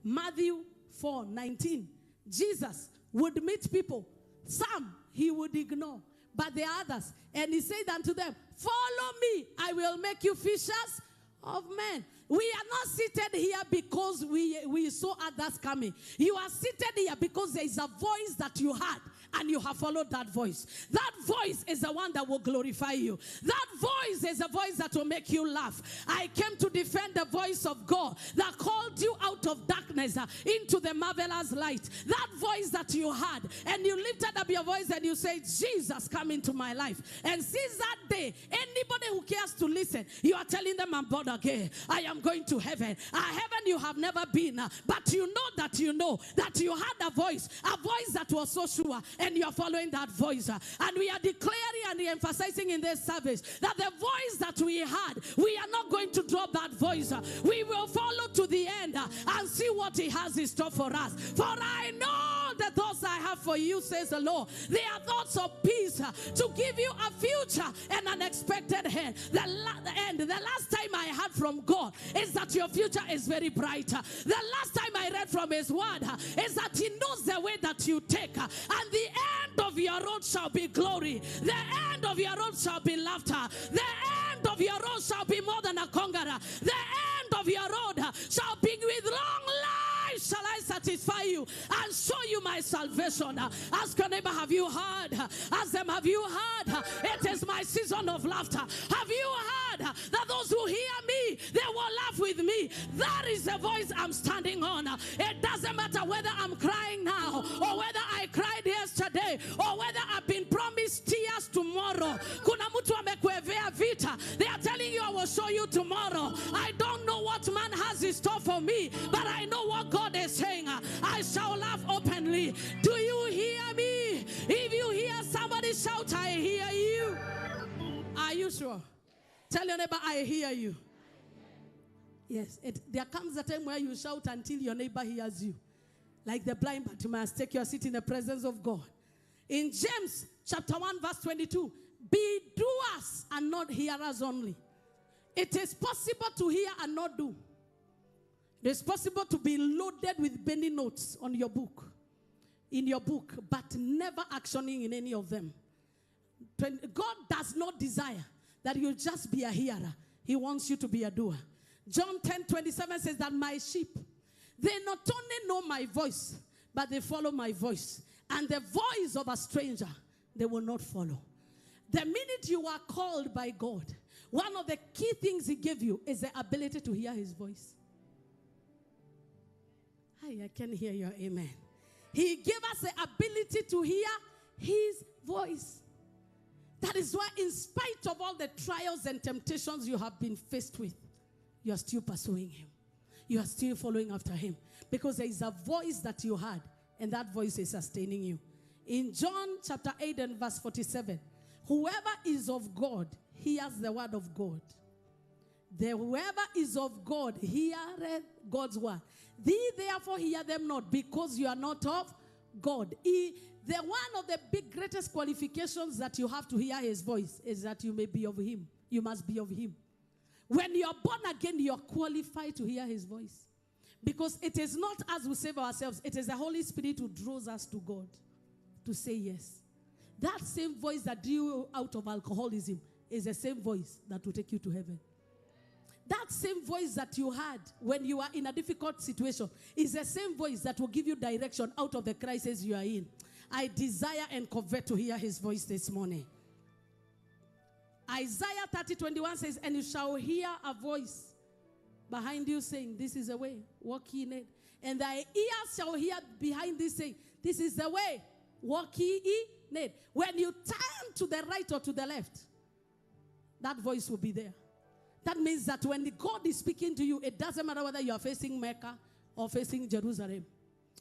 Matthew 4:19. Jesus would meet people. Some he would ignore, but the others. And he said unto them, follow me, I will make you fishers of men. We are not seated here because we saw others coming. You are seated here because there is a voice that you had and you have followed that voice. That voice is the one that will glorify you. That voice is a voice that will make you laugh. I came to defend the voice of God that called you out of darkness into the marvelous light. That voice that you had, and you lifted up your voice and you said, Jesus, come into my life. And since that day, anybody who cares to listen, you are telling them, I'm born again. I am going to heaven. A heaven you have never been, but you know that you had a voice that was so sure, and you are following that voice. And we are declaring and emphasizing in this service that the voice that we had, we are not going to drop that voice. We will follow to the end and see what he has in store for us. For I know the thoughts I have for you, says the Lord. They are thoughts of peace, to give you a future and an expected end. The last time I heard from God is that your future is very bright. The last time I read from his word is that he knows the way that you take, and the end of your road shall be glory. The end of your road shall be laughter. The end of your road shall be more than a conqueror. The end of your road shall be with long life. Shall I satisfy you and show you my salvation? Ask your neighbor, have you heard? Ask them, have you heard? It is my season of laughter. Have you heard that those who hear me, they will laugh with me? That is the voice I'm standing on. It doesn't matter whether I'm crying now, or whether I cried yesterday, or whether I've been promised tears tomorrow. Kuna mtu amekuevea vita. They are telling you, I will show you tomorrow. I don't know what man has in store for me, but I know what God is saying. I shall laugh openly. Do you hear me? If you hear somebody shout, I hear you. Are you sure? Tell your neighbor, I hear you. Yes, there comes a time where you shout until your neighbor hears you. Like the blind Bartimaeus, take your seat in the presence of God. In James chapter 1 verse 22, be doers and not hearers only. It is possible to hear and not do. It is possible to be loaded with many notes on your book, in your book, but never actioning in any of them. God does not desire that you just be a hearer. He wants you to be a doer. John 10:27 says that my sheep, they not only know my voice, but they follow my voice. And the voice of a stranger, they will not follow. The minute you are called by God, one of the key things he gave you is the ability to hear his voice. Hi, I can hear your amen. He gave us the ability to hear his voice. That is why, in spite of all the trials and temptations you have been faced with, you are still pursuing him. You are still following after him. Because there is a voice that you had, and that voice is sustaining you. In John chapter 8 and verse 47, whoever is of God hears the word of God. Whoever is of God heareth God's word. Thee therefore hear them not, because you are not of God. One of the greatest qualifications that you have to hear his voice is that you may be of him. You must be of him. When you are born again, you are qualified to hear his voice. Because it is not us who save ourselves. It is the Holy Spirit who draws us to God to say yes. That same voice that drew you out of alcoholism is the same voice that will take you to heaven. That same voice that you had when you are in a difficult situation is the same voice that will give you direction out of the crisis you are in. I desire and covet to hear his voice this morning. Isaiah 30:21 says, and you shall hear a voice behind you saying, this is the way, walk ye in it. And thy ears shall hear behind thee saying, this is the way, walk ye in it. When you turn to the right or to the left, that voice will be there. That means that when God is speaking to you, it doesn't matter whether you are facing Mecca or facing Jerusalem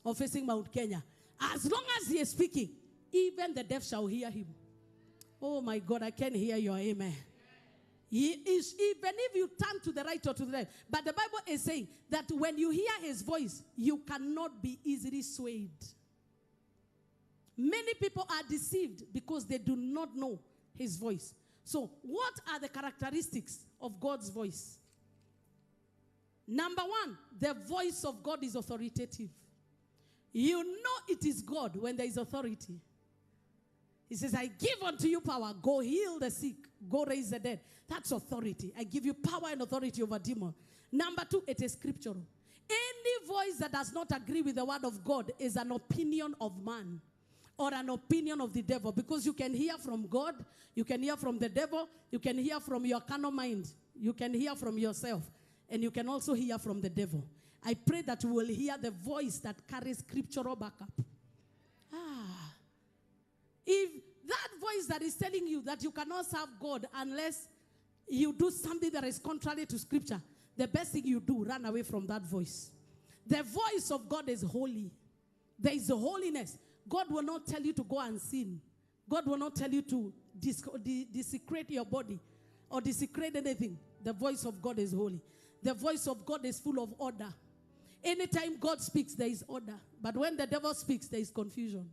or facing Mount Kenya. As long as he is speaking, even the deaf shall hear him. Oh my God, I can hear your amen. Even if you turn to the right or to the left. But the Bible is saying that when you hear his voice, you cannot be easily swayed. Many people are deceived because they do not know his voice. So, what are the characteristics of God's voice? Number one, the voice of God is authoritative. You know it is God when there is authority. He says, I give unto you power. Go heal the sick. Go raise the dead. That's authority. I give you power and authority over demons. Number two, it is scriptural. Any voice that does not agree with the word of God is an opinion of man or an opinion of the devil. Because you can hear from God, you can hear from the devil, you can hear from your carnal mind, you can hear from yourself, and you can also hear from the devil. I pray that you will hear the voice that carries scriptural backup. If that voice that is telling you that you cannot serve God unless you do something that is contrary to scripture, the best thing you do, run away from that voice. The voice of God is holy. There is a holiness. God will not tell you to go and sin. God will not tell you to desecrate your body or desecrate anything. The voice of God is holy. The voice of God is full of order. Anytime God speaks, there is order. But when the devil speaks, there is confusion.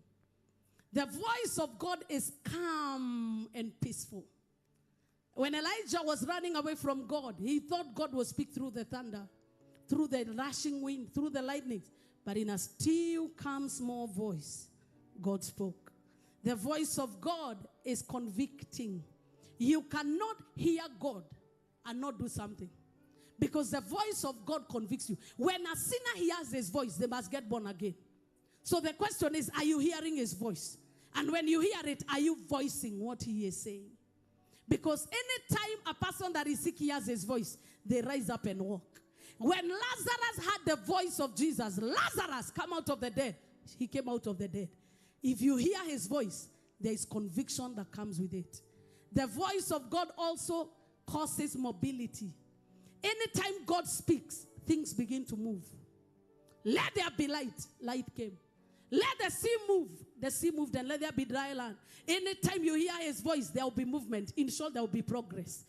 The voice of God is calm and peaceful. When Elijah was running away from God, he thought God would speak through the thunder, through the rushing wind, through the lightning. But in a still, calm, small voice, God spoke. The voice of God is convicting. You cannot hear God and not do something. Because the voice of God convicts you. When a sinner hears his voice, they must get born again. So the question is, are you hearing his voice? And when you hear it, are you voicing what he is saying? Because anytime a person that is sick hears his voice, they rise up and walk. When Lazarus heard the voice of Jesus, Lazarus, come out of the dead. He came out of the dead. If you hear his voice, there is conviction that comes with it. The voice of God also causes mobility. Anytime God speaks, things begin to move. Let there be light. Light came. Let the sea move. The sea moved, and let there be dry land. Anytime you hear his voice, there will be movement. In short, there will be progress.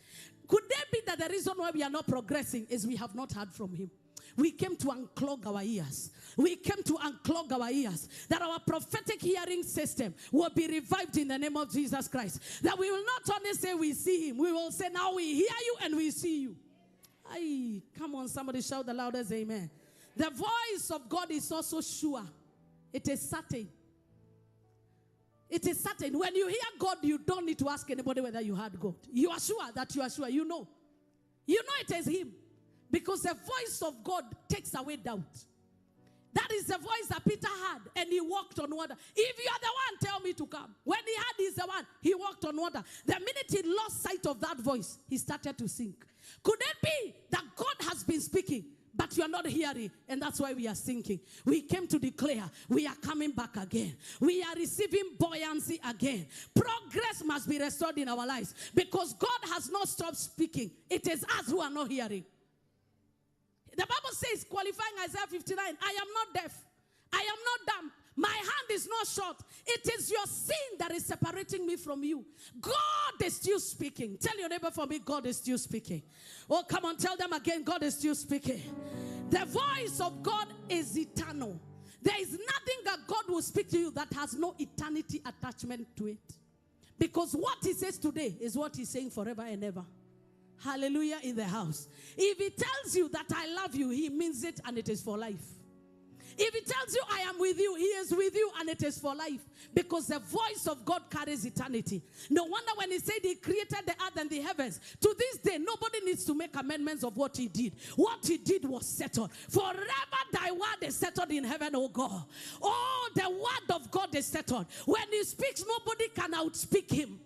Could there be that the reason why we are not progressing is we have not heard from him? We came to unclog our ears. We came to unclog our ears. That our prophetic hearing system will be revived in the name of Jesus Christ. That we will not only say we see him, we will say now we hear you and we see you. Aye, come on, somebody shout the loudest amen. The voice of God is also sure. It is certain. It is certain. When you hear God, you don't need to ask anybody whether you heard God. You are sure that you are sure. You know. You know it is him. Because the voice of God takes away doubt. That is the voice that Peter had, and he walked on water. If you are the one, tell me to come. When he had, he's the one, he walked on water. The minute he lost sight of that voice, he started to sink. Could it be that God has been speaking, but you are not hearing, and that's why we are sinking? We came to declare we are coming back again. We are receiving buoyancy again. Progress must be restored in our lives because God has not stopped speaking. It is us who are not hearing. The Bible says, qualifying Isaiah 59, I am not deaf. I am not dumb. My hand is not short. It is your sin that is separating me from you. God is still speaking. Tell your neighbor for me, God is still speaking. Oh, come on, tell them again, God is still speaking. The voice of God is eternal. There is nothing that God will speak to you that has no eternity attachment to it. Because what he says today is what he's saying forever and ever. Hallelujah in the house. If he tells you that I love you, he means it and it is for life. If he tells you I am with you, he is with you and it is for life. Because the voice of God carries eternity. No wonder when he said he created the earth and the heavens, to this day nobody needs to make amendments of what he did. What he did was settled. Forever thy word is settled in heaven, oh God. Oh, the word of God is settled. When he speaks, nobody can outspeak him.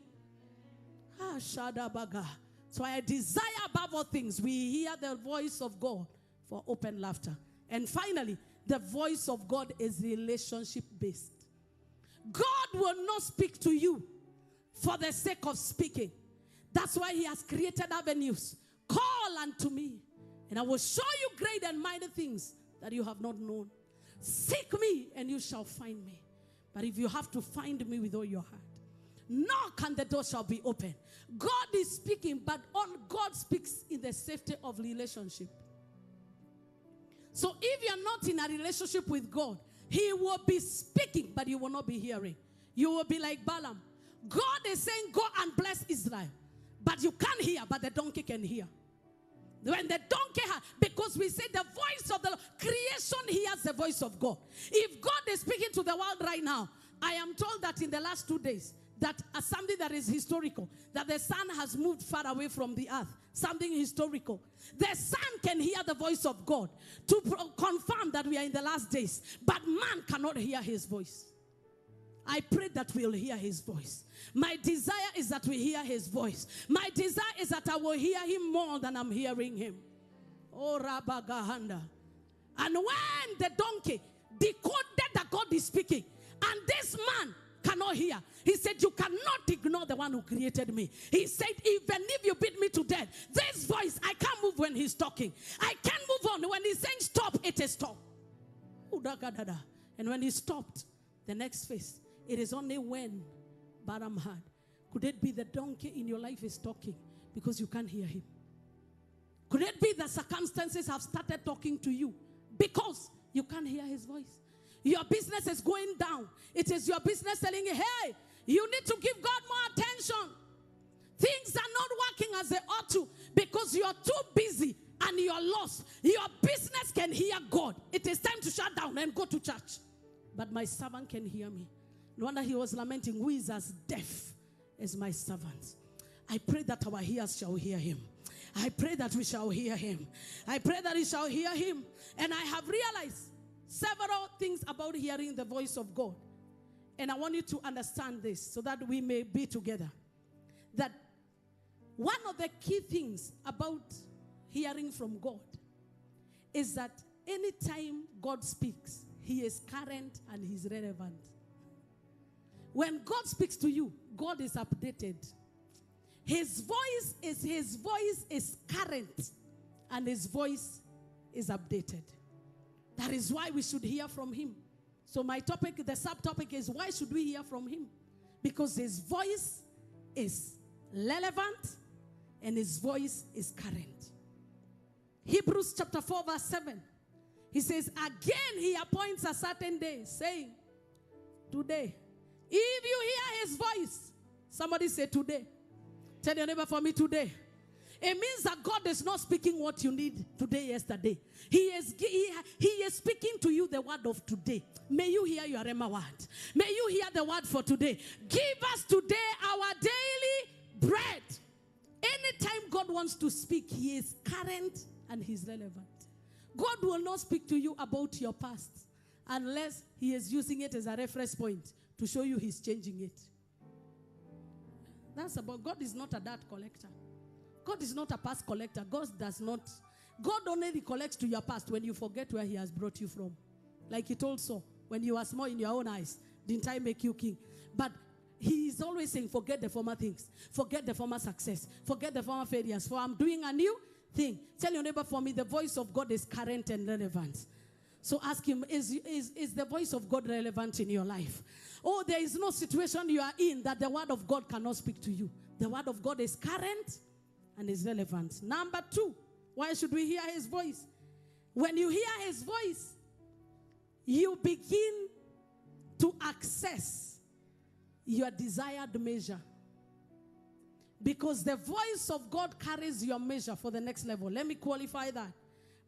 Ah, Shadabaga. So I desire above all things, we hear the voice of God for open laughter. And finally, the voice of God is relationship based. God will not speak to you for the sake of speaking. That's why he has created avenues. Call unto me, and I will show you great and mighty things that you have not known. Seek me, and you shall find me. But if you have to find me with all your heart, Knock and the door shall be open. God is speaking, but God speaks in the safety of relationship. So if you're not in a relationship with God, he will be speaking, but you will not be hearing. You will be like Balaam. God is saying, go and bless Israel. But you can't hear, but the donkey can hear. When the donkey because we say the voice of the Lord, creation hears the voice of God. If God is speaking to the world right now, I am told that in the last 2 days, that something that is historical, that the sun has moved far away from the earth, something historical. The sun can hear the voice of God to confirm that we are in the last days, but man cannot hear his voice. I pray that we'll hear his voice. My desire is that we hear his voice. My desire is that I will hear him more than I'm hearing him. Oh, Rabagahanda. And when the donkey decoded that God is speaking, and this man cannot hear, he said, you cannot ignore the one who created me. He said, even if you beat me to death, this voice, I can't move when he's talking. I can't move on. When he's saying stop, it is stop. And when he stopped, the next phase, it is only when Balaam heard. Could it be the donkey in your life is talking because you can't hear him? Could it be the circumstances have started talking to you because you can't hear his voice? Your business is going down. It is your business telling you, hey, you need to give God more attention. Things are not working as they ought to because you are too busy and you are lost. Your business can hear God. It is time to shut down and go to church. But my servant can hear me. No wonder he was lamenting, who is as deaf as my servant. I pray that our ears shall hear him. I pray that we shall hear him. I pray that we shall hear him. And I have realized several things about hearing the voice of God. And I want you to understand this so that we may be together. That one of the key things about hearing from God is that anytime God speaks, he is current and he's relevant. When God speaks to you, God is updated. His voice is current and his voice is updated. That is why we should hear from him. So my topic, the subtopic is, why should we hear from him? Because his voice is relevant and his voice is current. Hebrews chapter 4 verse 7. He says, again he appoints a certain day, saying, today. If you hear his voice, somebody say today. Tell your neighbor, for me today. It means that God is not speaking what you need today, yesterday. He is speaking to you the word of today. May you hear your Rema word. May you hear the word for today. Give us today our daily bread. Anytime God wants to speak, he is current and he's relevant. God will not speak to you about your past unless he is using it as a reference point to show you he's changing it. That's about, God is not a debt collector. God is not a past collector. God only recollects to your past when you forget where he has brought you from. Like he told Saul, when you were small in your own eyes, didn't I make you king? But he is always saying, forget the former things. Forget the former success. Forget the former failures. For I'm doing a new thing. Tell your neighbor, for me, the voice of God is current and relevant. So ask him, is the voice of God relevant in your life? Oh, there is no situation you are in that the word of God cannot speak to you. The word of God is current and is relevant. Number 2, why should we hear his voice? When you hear his voice, you begin to access your desired measure. Because the voice of God carries your measure for the next level. Let me qualify that.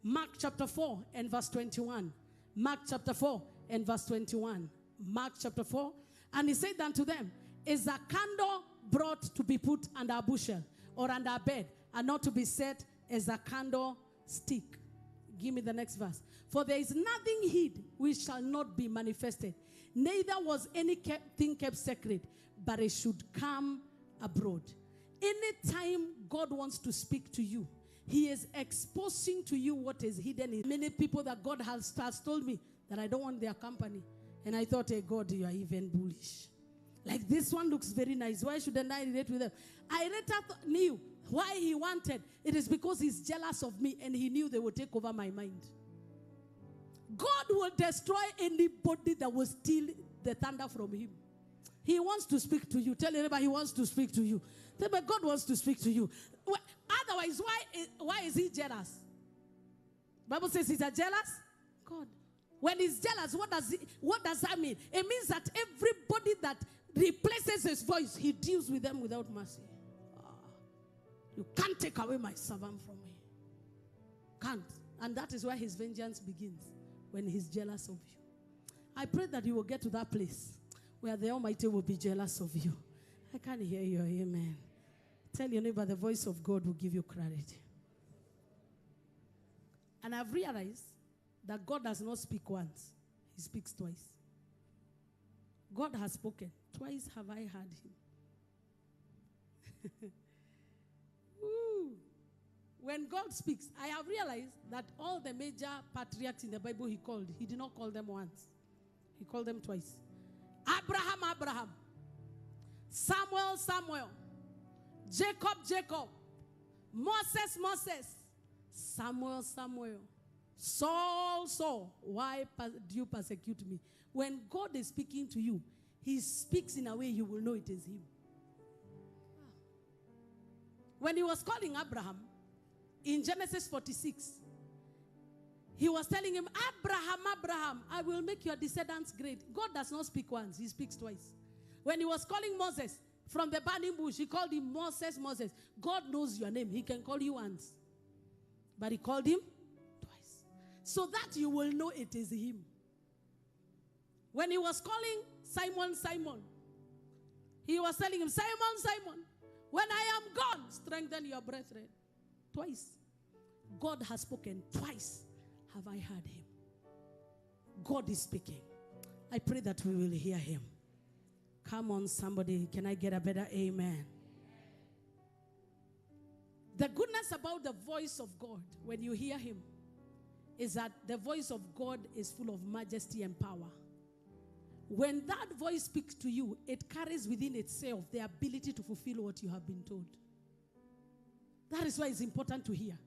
Mark chapter 4 and verse 21. Mark chapter 4 and verse 21. Mark chapter 4. And he said unto them, is a candle brought to be put under a bushel or under a bed, and not to be set as a candlestick? Give me the next verse. For there is nothing hid which shall not be manifested, neither was anything kept secret, but it should come abroad. Anytime God wants to speak to you, he is exposing to you what is hidden. Many people that God has told me that I don't want their company. And I thought, hey, God, you are even bullish. Like, this one looks very nice. Why shouldn't I relate with them? I later knew why he wanted. It is because he's jealous of me and he knew they would take over my mind. God will destroy anybody that will steal the thunder from him. He wants to speak to you. Tell everybody he wants to speak to you. Tell me God wants to speak to you. Otherwise, why is he jealous? Bible says he's a jealous God. When he's jealous, what does that mean? It means that everybody that replaces his voice, he deals with them without mercy. You can't take away my servant from me. Can't. And that is where his vengeance begins, when he's jealous of you. I pray that you will get to that place where the Almighty will be jealous of you. I can't hear you. Amen. Tell your neighbor the voice of God will give you clarity. And I've realized that God does not speak once. He speaks twice. God has spoken. Twice have I heard him. When God speaks, I have realized that all the major patriarchs in the Bible he did not call them once. He called them twice. Abraham. Samuel. Jacob. Moses. Samuel. Saul. Why do you persecute me? When God is speaking to you, he speaks in a way you will know it is him. When he was calling Abraham, in Genesis 46, he was telling him, Abraham, I will make your descendants great. God does not speak once, he speaks twice. When he was calling Moses from the burning bush, he called him Moses. God knows your name. He can call you once. But he called him twice. So that you will know it is him. When he was calling Simon, he was telling him, Simon, when I am gone, strengthen your brethren. Twice. God has spoken. Twice have I heard him. God is speaking. I pray that we will hear him. Come on, somebody. Can I get a better amen? The goodness about the voice of God, when you hear him, is that the voice of God is full of majesty and power. When that voice speaks to you, it carries within itself the ability to fulfill what you have been told. That is why it's important to hear.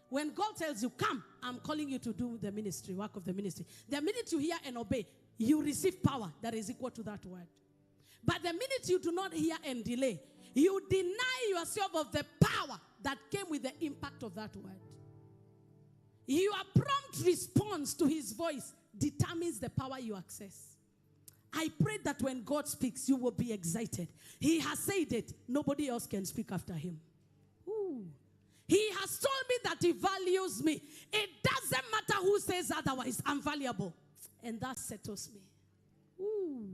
When God tells you, come, I'm calling you to do the ministry, work of the ministry. The minute you hear and obey, you receive power that is equal to that word. But the minute you do not hear and delay, you deny yourself of the power that came with the impact of that word. Your prompt response to his voice determines the power you access. I pray that when God speaks, you will be excited. He has said it. Nobody else can speak after him. Ooh. He has told me that he values me. It doesn't matter who says otherwise. I'm valuable. And that settles me. Ooh.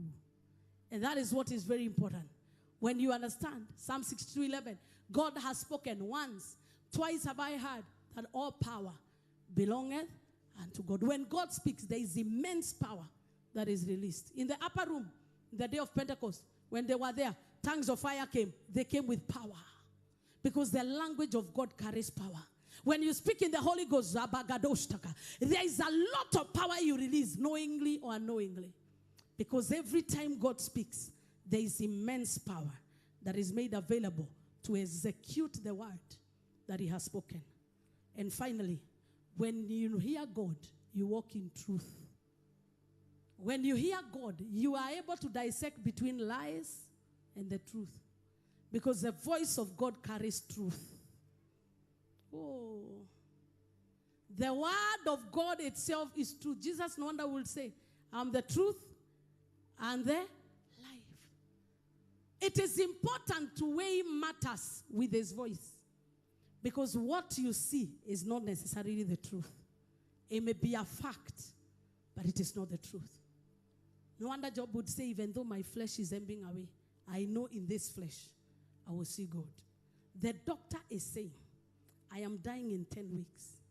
And that is what is very important. When you understand, Psalm 62:11, God has spoken once. Twice have I heard that all power belongeth unto God. When God speaks, there is immense power that is released. In the upper room, the day of Pentecost, when they were there, tongues of fire came. They came with power. Because the language of God carries power. When you speak in the Holy Ghost, there is a lot of power you release, knowingly or unknowingly. Because every time God speaks, there is immense power that is made available to execute the word that he has spoken. And finally, when you hear God, you walk in truth. When you hear God, you are able to dissect between lies and the truth. Because the voice of God carries truth. Oh. The word of God itself is truth. Jesus no wonder will say, I'm the truth and the life. It is important to weigh matters with his voice. Because what you see is not necessarily the truth. It may be a fact, but it is not the truth. No wonder Job would say, even though my flesh is ebbing away, I know in this flesh I will see God. The doctor is saying, I am dying in 10 weeks.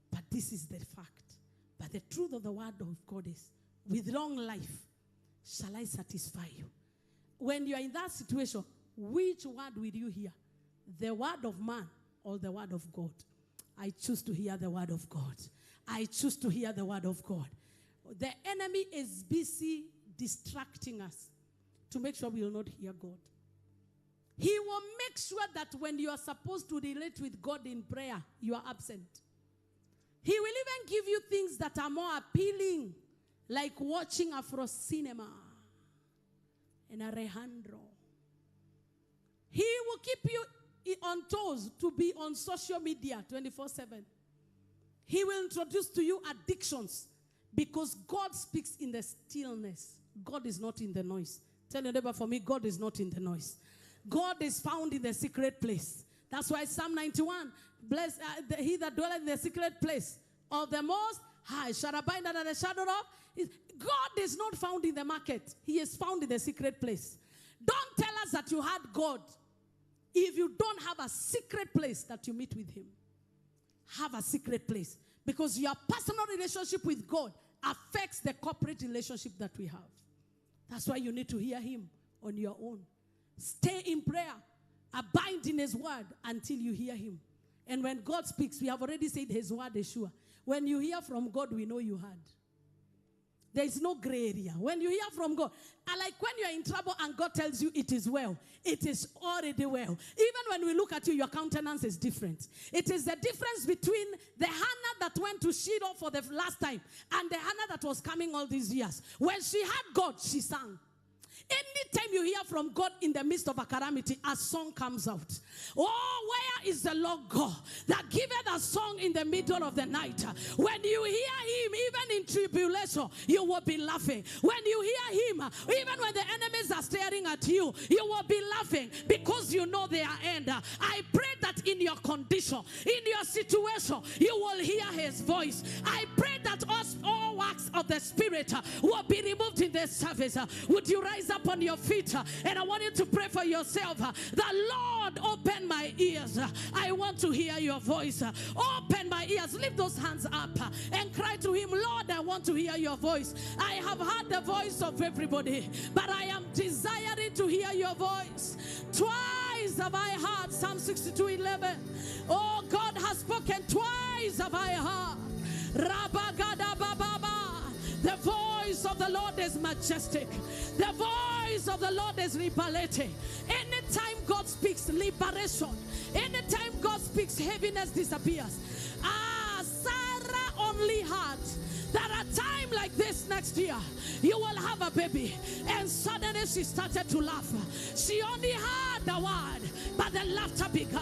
But this is the fact. But the truth of the word of God is, with long life shall I satisfy you. When you are in that situation, which word will you hear? The word of man or the word of God? I choose to hear the word of God. I choose to hear the word of God. The enemy is busy distracting us to make sure we will not hear God. He will make sure that when you are supposed to relate with God in prayer, you are absent. He will even give you things that are more appealing, like watching Afro cinema. and Alejandro. He will keep you on toes to be on social media 24/7. He will introduce to you addictions because God speaks in the stillness. God is not in the noise. Tell your neighbor, for me, God is not in the noise. God is found in the secret place. That's why Psalm 91, bless he that dwelleth in the secret place of the Most High shall abide under the shadow of. God is not found in the market. He is found in the secret place. Don't tell us that you had God if you don't have a secret place that you meet with him. Have a secret place. Because your personal relationship with God affects the corporate relationship that we have. That's why you need to hear him on your own. Stay in prayer. Abide in his word until you hear him. And when God speaks, we have already said his word is sure. When you hear from God, we know you heard. There is no gray area. When you hear from God, like when you are in trouble and God tells you it is well, it is already well. Even when we look at you, your countenance is different. It is the difference between the Hannah that went to Shiloh for the last time and the Hannah that was coming all these years. When she had God, she sang. Anytime you hear from God in the midst of a calamity, a song comes out. Oh, where is the Lord God that giveth a song in the middle of the night? When you hear him, even in tribulation, you will be laughing. When you hear him, even when the enemies are staring at you, you will be laughing because you know their end. I pray that in your condition, in your situation, you will hear his voice. I pray that all works of the Spirit will be removed in this service. Would you rise up on your feet? And I want you to pray for yourself. The Lord, open my ears. I want to hear your voice. Open my ears. Lift those hands up and cry to him. Lord, I want to hear your voice. I have heard the voice of everybody, but I am desiring to hear your voice. Twice have I heard, Psalm 62:11. Oh, God has spoken. Twice have I heard. Rabagada bababa. The voice of the Lord is majestic. The voice of the Lord is liberating. Anytime God speaks, liberation. Anytime God speaks, heaviness disappears. Sarah only had that a time like this next year, you will have a baby. And suddenly she started to laugh. She only had the word, but the laughter began.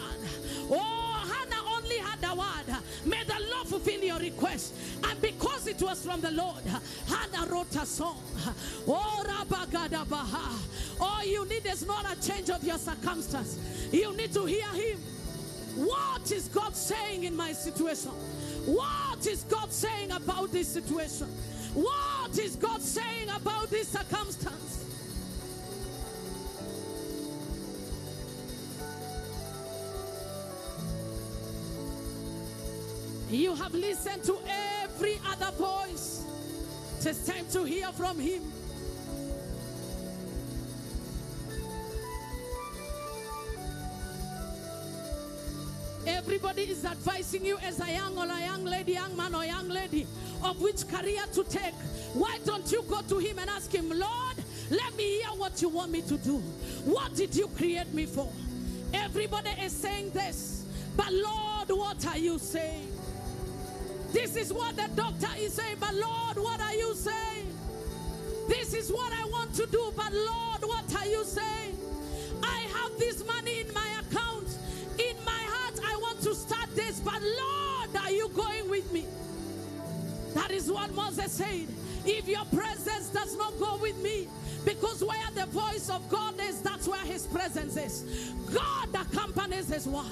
Oh, Hannah only had the word. May the Lord fulfill your request. And because it was from the Lord, Hannah wrote a song. Oh, Rabagadabaha. All you need is not a change of your circumstance. You need to hear him. What is God saying in my situation? What is God saying about this situation? What is God saying about this circumstance? You have listened to every other voice. It's time to hear from him. Everybody is advising you as a young or a young lady, young man or young lady, of which career to take. Why don't you go to him and ask him, Lord, let me hear what you want me to do. What did you create me for? Everybody is saying this, but Lord, what are you saying? This is what the doctor is saying, but Lord, what are you saying? This is what I want to do, but Lord, what are you saying? I have this money in my account. In my heart, I want to start this, but Lord, are you going with me? That is what Moses said. If your presence does not go with me, because where the voice of God is, that's where his presence is. God accompanies his word.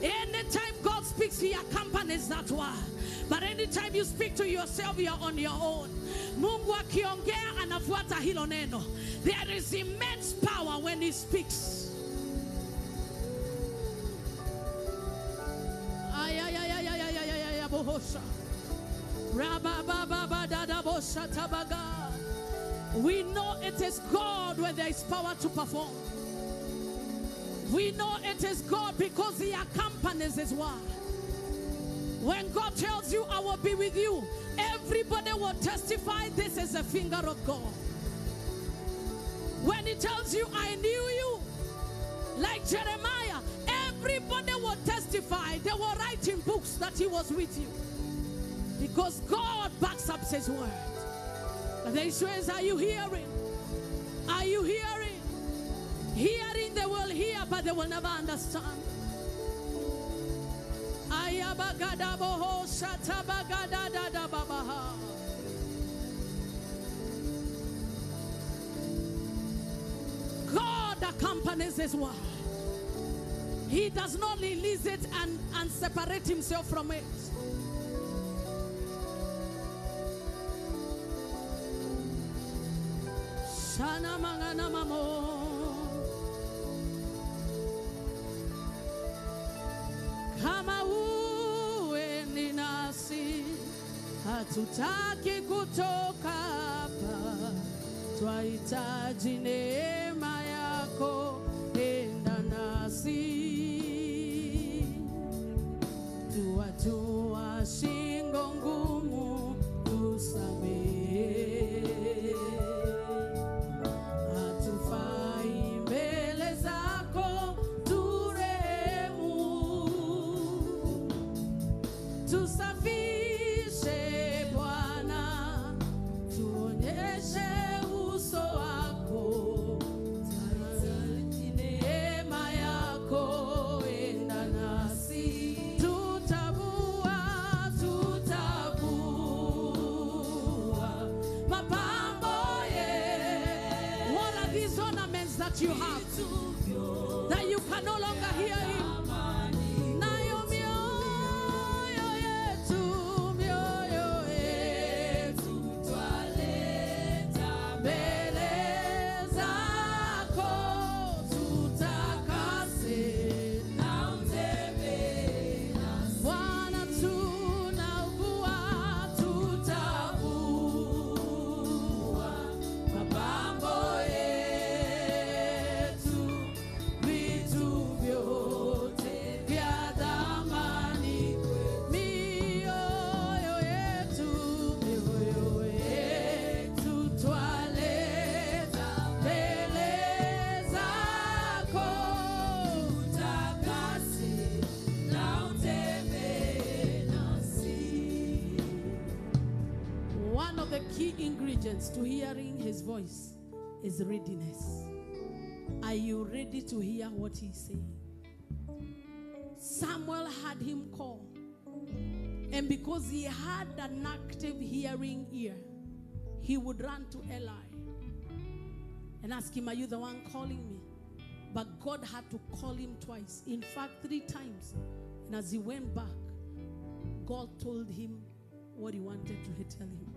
Anytime God speaks, he accompanies that word. But anytime you speak to yourself, you're on your own. Mungu akiongea anafuata hilo neno. There is immense power when he speaks. We know it is God when there is power to perform. We know it is God because he accompanies his word. When God tells you, I will be with you, everybody will testify this is a finger of God. When he tells you, I knew you, like Jeremiah, everybody will testify. They will write in books that he was with you. Because God backs up his word. And the issue is, are you hearing? Are you hearing? Hearing they will hear, but they will never understand. Ayabagadaboho shatabagadadadababaha. God accompanies his word. He does not release it and separate himself from it. Shana mangana mamo. Kama uwe ni nasi, hatutaki kutoka hapa. Twahitaji neema yako, enda nasi. Tuatua shingo ngumu, tusamehe. Hatufai mbele zako, turehemu. Tusafishe Bwana, tuonyeshe uso wako. Tunahitaji neema yako, enda nasi. Tutavua mapambo ye. What are these ornaments that you have that you can no longer hear him? Nayo mioyo yetu twaleta mbele zako. Tutakase na utembee nasi. Bwana tunavua, tutavua mapambo yetu, vitu vyote vya thamani. Mioyo yetu twaleta mbele zako. Tutakase na utembee nasi. One of the key ingredients to hearing his voice is readiness. Are you ready to hear what he's saying? Samuel had him call, and because he had an active hearing ear, he would run to Eli and ask him, are you the one calling me? But God had to call him twice. In fact, 3 times. And as he went back, God told him what he wanted to tell him.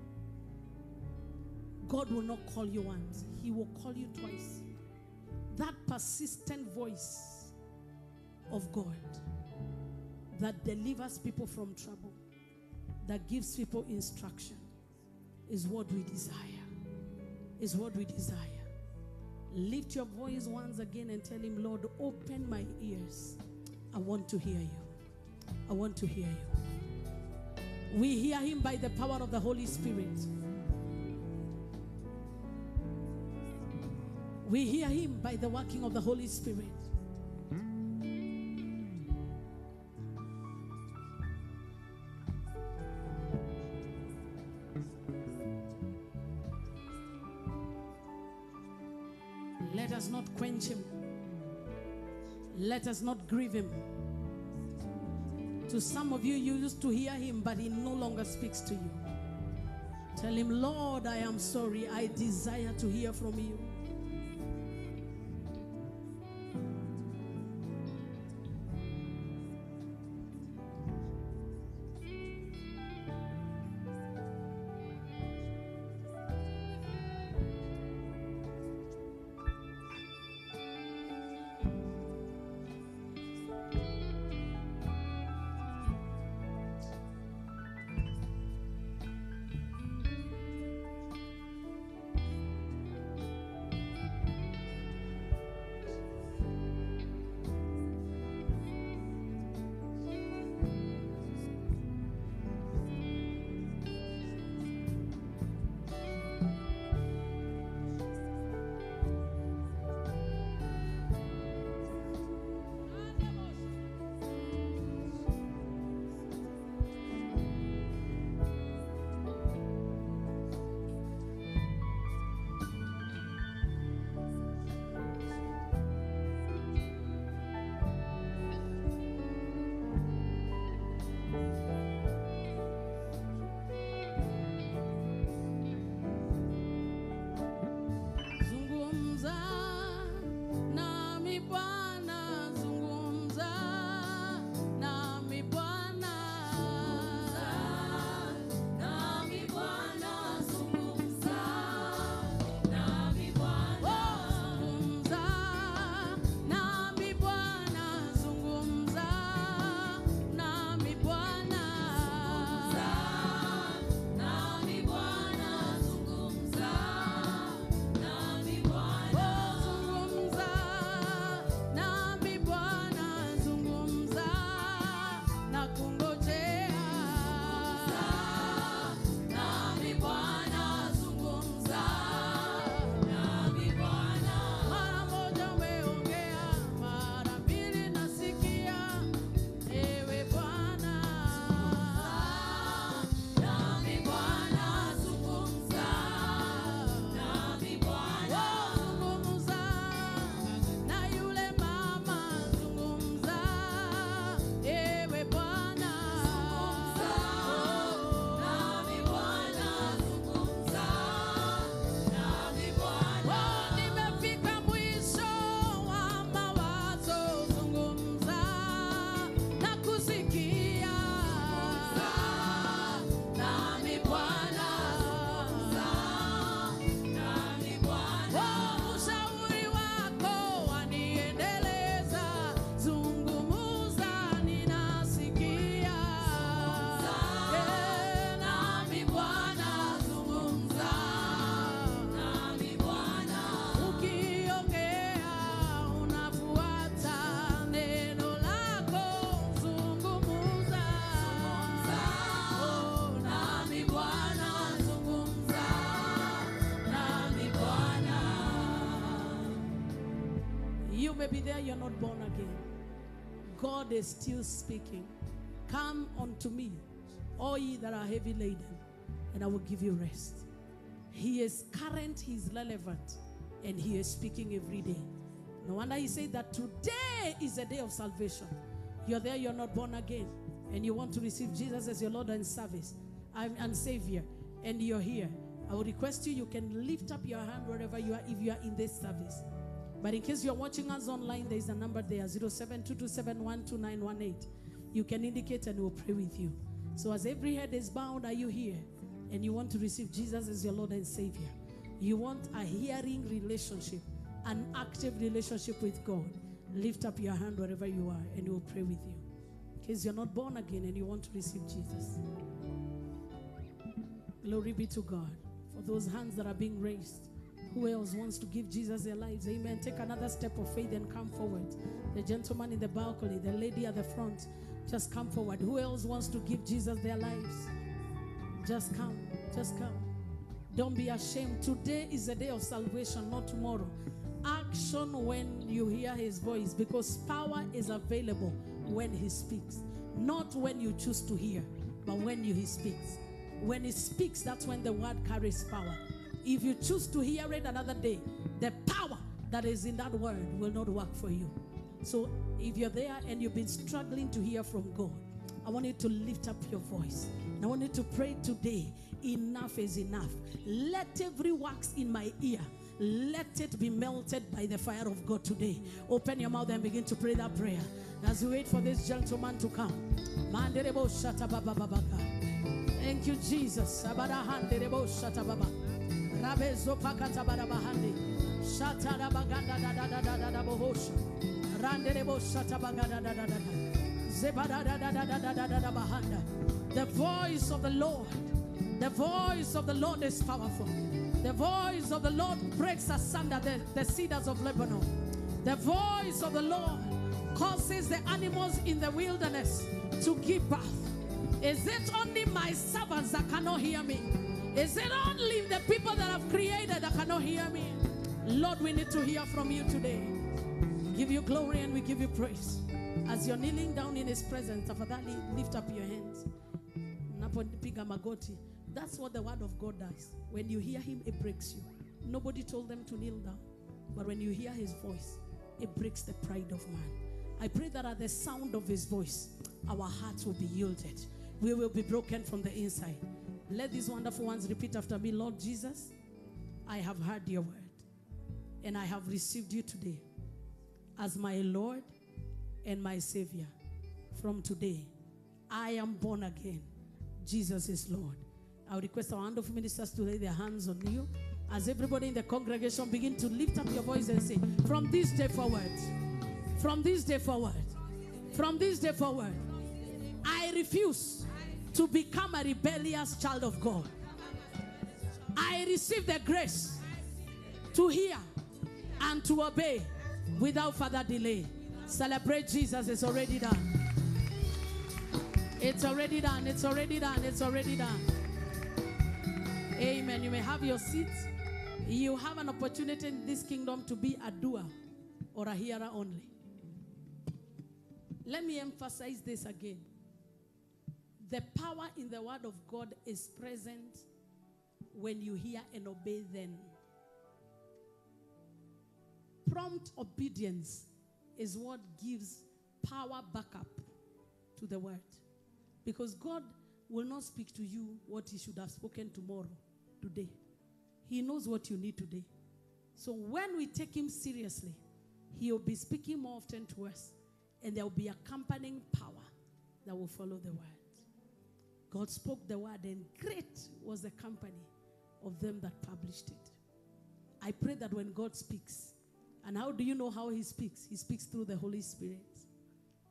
God will not call you once. He will call you twice. That persistent voice of God that delivers people from trouble, that gives people instruction, is what we desire. Is what we desire. Lift your voice once again and tell him, Lord, open my ears. I want to hear you. I want to hear you. We hear him by the power of the Holy Spirit. We hear him by the working of the Holy Spirit. Let us not quench him. Let us not grieve him. To some of you, you used to hear him, but he no longer speaks to you. Tell him, Lord, I am sorry. I desire to hear from you. Maybe there you're not born again. God is still speaking. Come unto me, all ye that are heavy laden, and I will give you rest. He is current, he is relevant, and he is speaking every day. No wonder he said that today is a day of salvation. You're there, you're not born again, and you want to receive Jesus as your Lord and Savior, and you're here. I would request you can lift up your hand wherever you are if you are in this service. But in case you're watching us online, there is a number there, 0722712918. You can indicate and we'll pray with you. So as every head is bowed, are you here? And you want to receive Jesus as your Lord and Savior. You want a hearing relationship, an active relationship with God. Lift up your hand wherever you are and we'll pray with you. In case you're not born again and you want to receive Jesus. Glory be to God. For those hands that are being raised, who else wants to give Jesus their lives? Amen. Take another step of faith and come forward. The gentleman in the balcony, the lady at the front, just come forward. Who else wants to give Jesus their lives? Just come. Just come. Don't be ashamed. Today is a day of salvation, not tomorrow. Action when you hear his voice, because power is available when he speaks. Not when you choose to hear, but when he speaks. When he speaks, that's when the word carries power. If you choose to hear it another day, the power that is in that word will not work for you. So if you're there and you've been struggling to hear from God, I want you to lift up your voice. And I want you to pray today, enough is enough. Let every wax in my ear, let it be melted by the fire of God today. Open your mouth and begin to pray that prayer as we wait for this gentleman to come. Thank you, Jesus. Rabezo pakata barabahande. Shatara baganda da da da da da da bohosha. Randerebo shata bagada da da da da. Zebada da da da da da da da bahanda. The voice of the Lord. The voice of the Lord is powerful. The voice of the Lord breaks asunder the cedars of Lebanon. The voice of the Lord causes the animals in the wilderness to give birth. Is it only my servants that cannot hear me? Is it only the people that I've created that cannot hear me? Lord, we need to hear from you today. We give you glory and we give you praise. As you're kneeling down in his presence, after that, lift up your hands. That's what the word of God does. When you hear him, it breaks you. Nobody told them to kneel down. But when you hear his voice, it breaks the pride of man. I pray that at the sound of his voice, our hearts will be yielded. We will be broken from the inside. Let these wonderful ones repeat after me. Lord Jesus, I have heard your word, and I have received you today as my Lord and my Savior. From today, I am born again. Jesus is Lord. I would request our wonderful ministers to lay their hands on you. As everybody in the congregation begin to lift up your voice and say, from this day forward, from this day forward, from this day forward, I refuse to become a rebellious child of God. I receive the grace to hear and to obey without further delay. Celebrate Jesus. It's already done. It's already done. It's already done. It's already done. Amen. You may have your seats. You have an opportunity in this kingdom to be a doer or a hearer only. Let me emphasize this again. The power in the word of God is present when you hear and obey then. Prompt obedience is what gives power backup to the word. Because God will not speak to you what he should have spoken tomorrow, today. He knows what you need today. So when we take him seriously, he will be speaking more often to us, and there will be accompanying power that will follow the word. God spoke the word, and great was the company of them that published it. I pray that when God speaks, and how do you know how he speaks? He speaks through the Holy Spirit,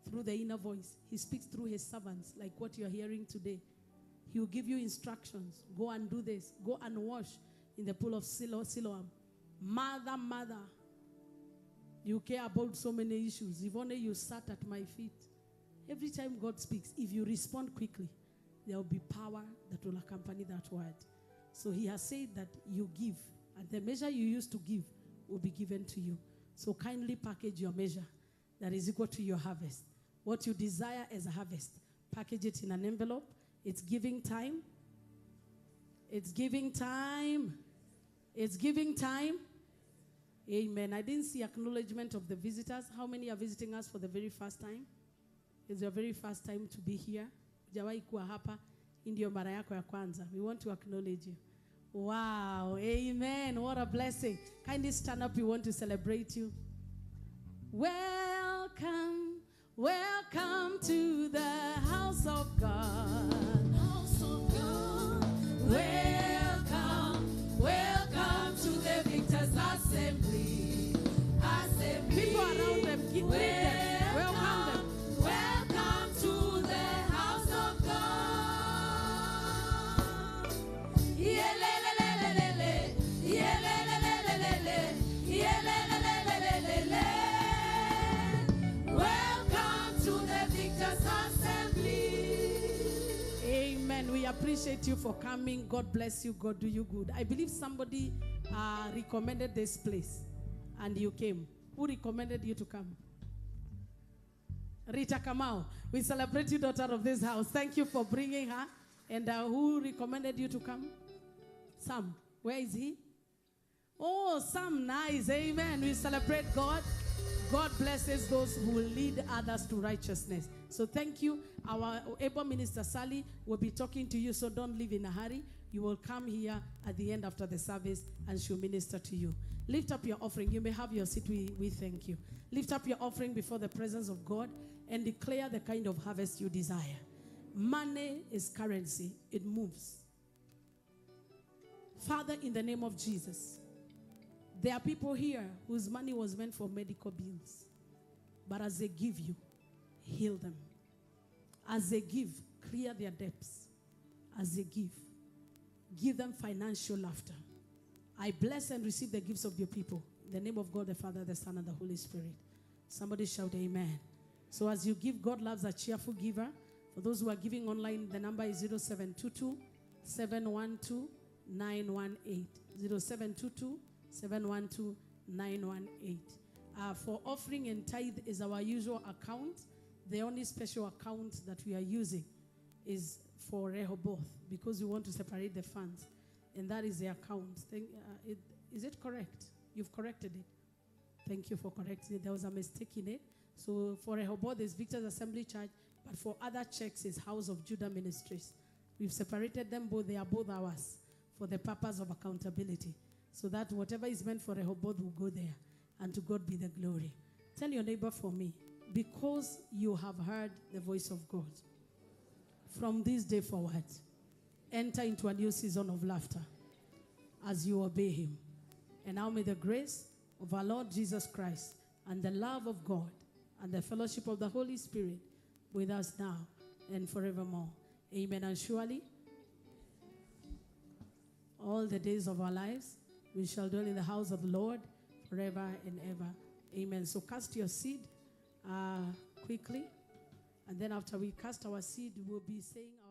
through the inner voice. He speaks through his servants, like what you're hearing today. He will give you instructions. Go and do this. Go and wash in the pool of Siloam. Mother, you care about so many issues. If only you sat at my feet. Every time God speaks, if you respond quickly, there will be power that will accompany that word. So he has said that you give, and the measure you used to give will be given to you. So kindly package your measure that is equal to your harvest. What you desire as a harvest, package it in an envelope. It's giving time. It's giving time. It's giving time. Amen. I didn't see acknowledgement of the visitors. How many are visiting us for the very first time? It's your very first time to be here. Hujawahi kuwa hapa. Hii ndio mara yako ya kwanza. We want to acknowledge you. Wow. Amen. What a blessing. Kindly stand up. We want to celebrate you. Welcome. Welcome to the house of God. House of God. Welcome. Welcome to the Victor's Assembly. People around them, greet them. Welcome them. Welcome to the house of God. Yelelelelelele, yelelelelelele, yelelelelelele. Welcome to the Victor's Assembly. Amen. We appreciate you for coming. God bless you. God do you good. I believe somebody recommended this place and you came. Who recommended you to come? Rita Kamau. We celebrate you, daughter of this house. Thank you for bringing her. And who recommended you to come? Sam. Where is he? Oh, Sam. Nice. Amen. We celebrate God. God blesses those who will lead others to righteousness. So thank you. Our able minister Sally will be talking to you, so don't leave in a hurry. You will come here at the end after the service and she'll minister to you. Lift up your offering. You may have your seat. We thank you. Lift up your offering before the presence of God and declare the kind of harvest you desire. Money is currency. It moves. Father, in the name of Jesus, there are people here whose money was meant for medical bills. But as they give you, heal them. As they give, clear their debts. As they give them financial laughter. I bless and receive the gifts of your people. In the name of God, the Father, the Son, and the Holy Spirit. Somebody shout amen. So as you give, God loves a cheerful giver. For those who are giving online, the number is 0722-712-918. 0722-712-918. For offering and tithe is our usual account. The only special account that we are using is for Rehoboth because we want to separate the funds. And that is the account. Is it correct? You've corrected it. Thank you for correcting it. There was a mistake in it. So for Rehoboth is Victor's Assembly Church, but for other checks is House of Judah Ministries. We've separated them both. They are both ours for the purpose of accountability. So that whatever is meant for Rehoboth will go there. And to God be the glory. Tell your neighbor for me, because you have heard the voice of God, from this day forward, enter into a new season of laughter as you obey him. And now may the grace of our Lord Jesus Christ and the love of God and the fellowship of the Holy Spirit with us now and forevermore. Amen. And surely, all the days of our lives, we shall dwell in the house of the Lord forever and ever. Amen. So cast your seed quickly. And then after we cast our seed, we'll be saying our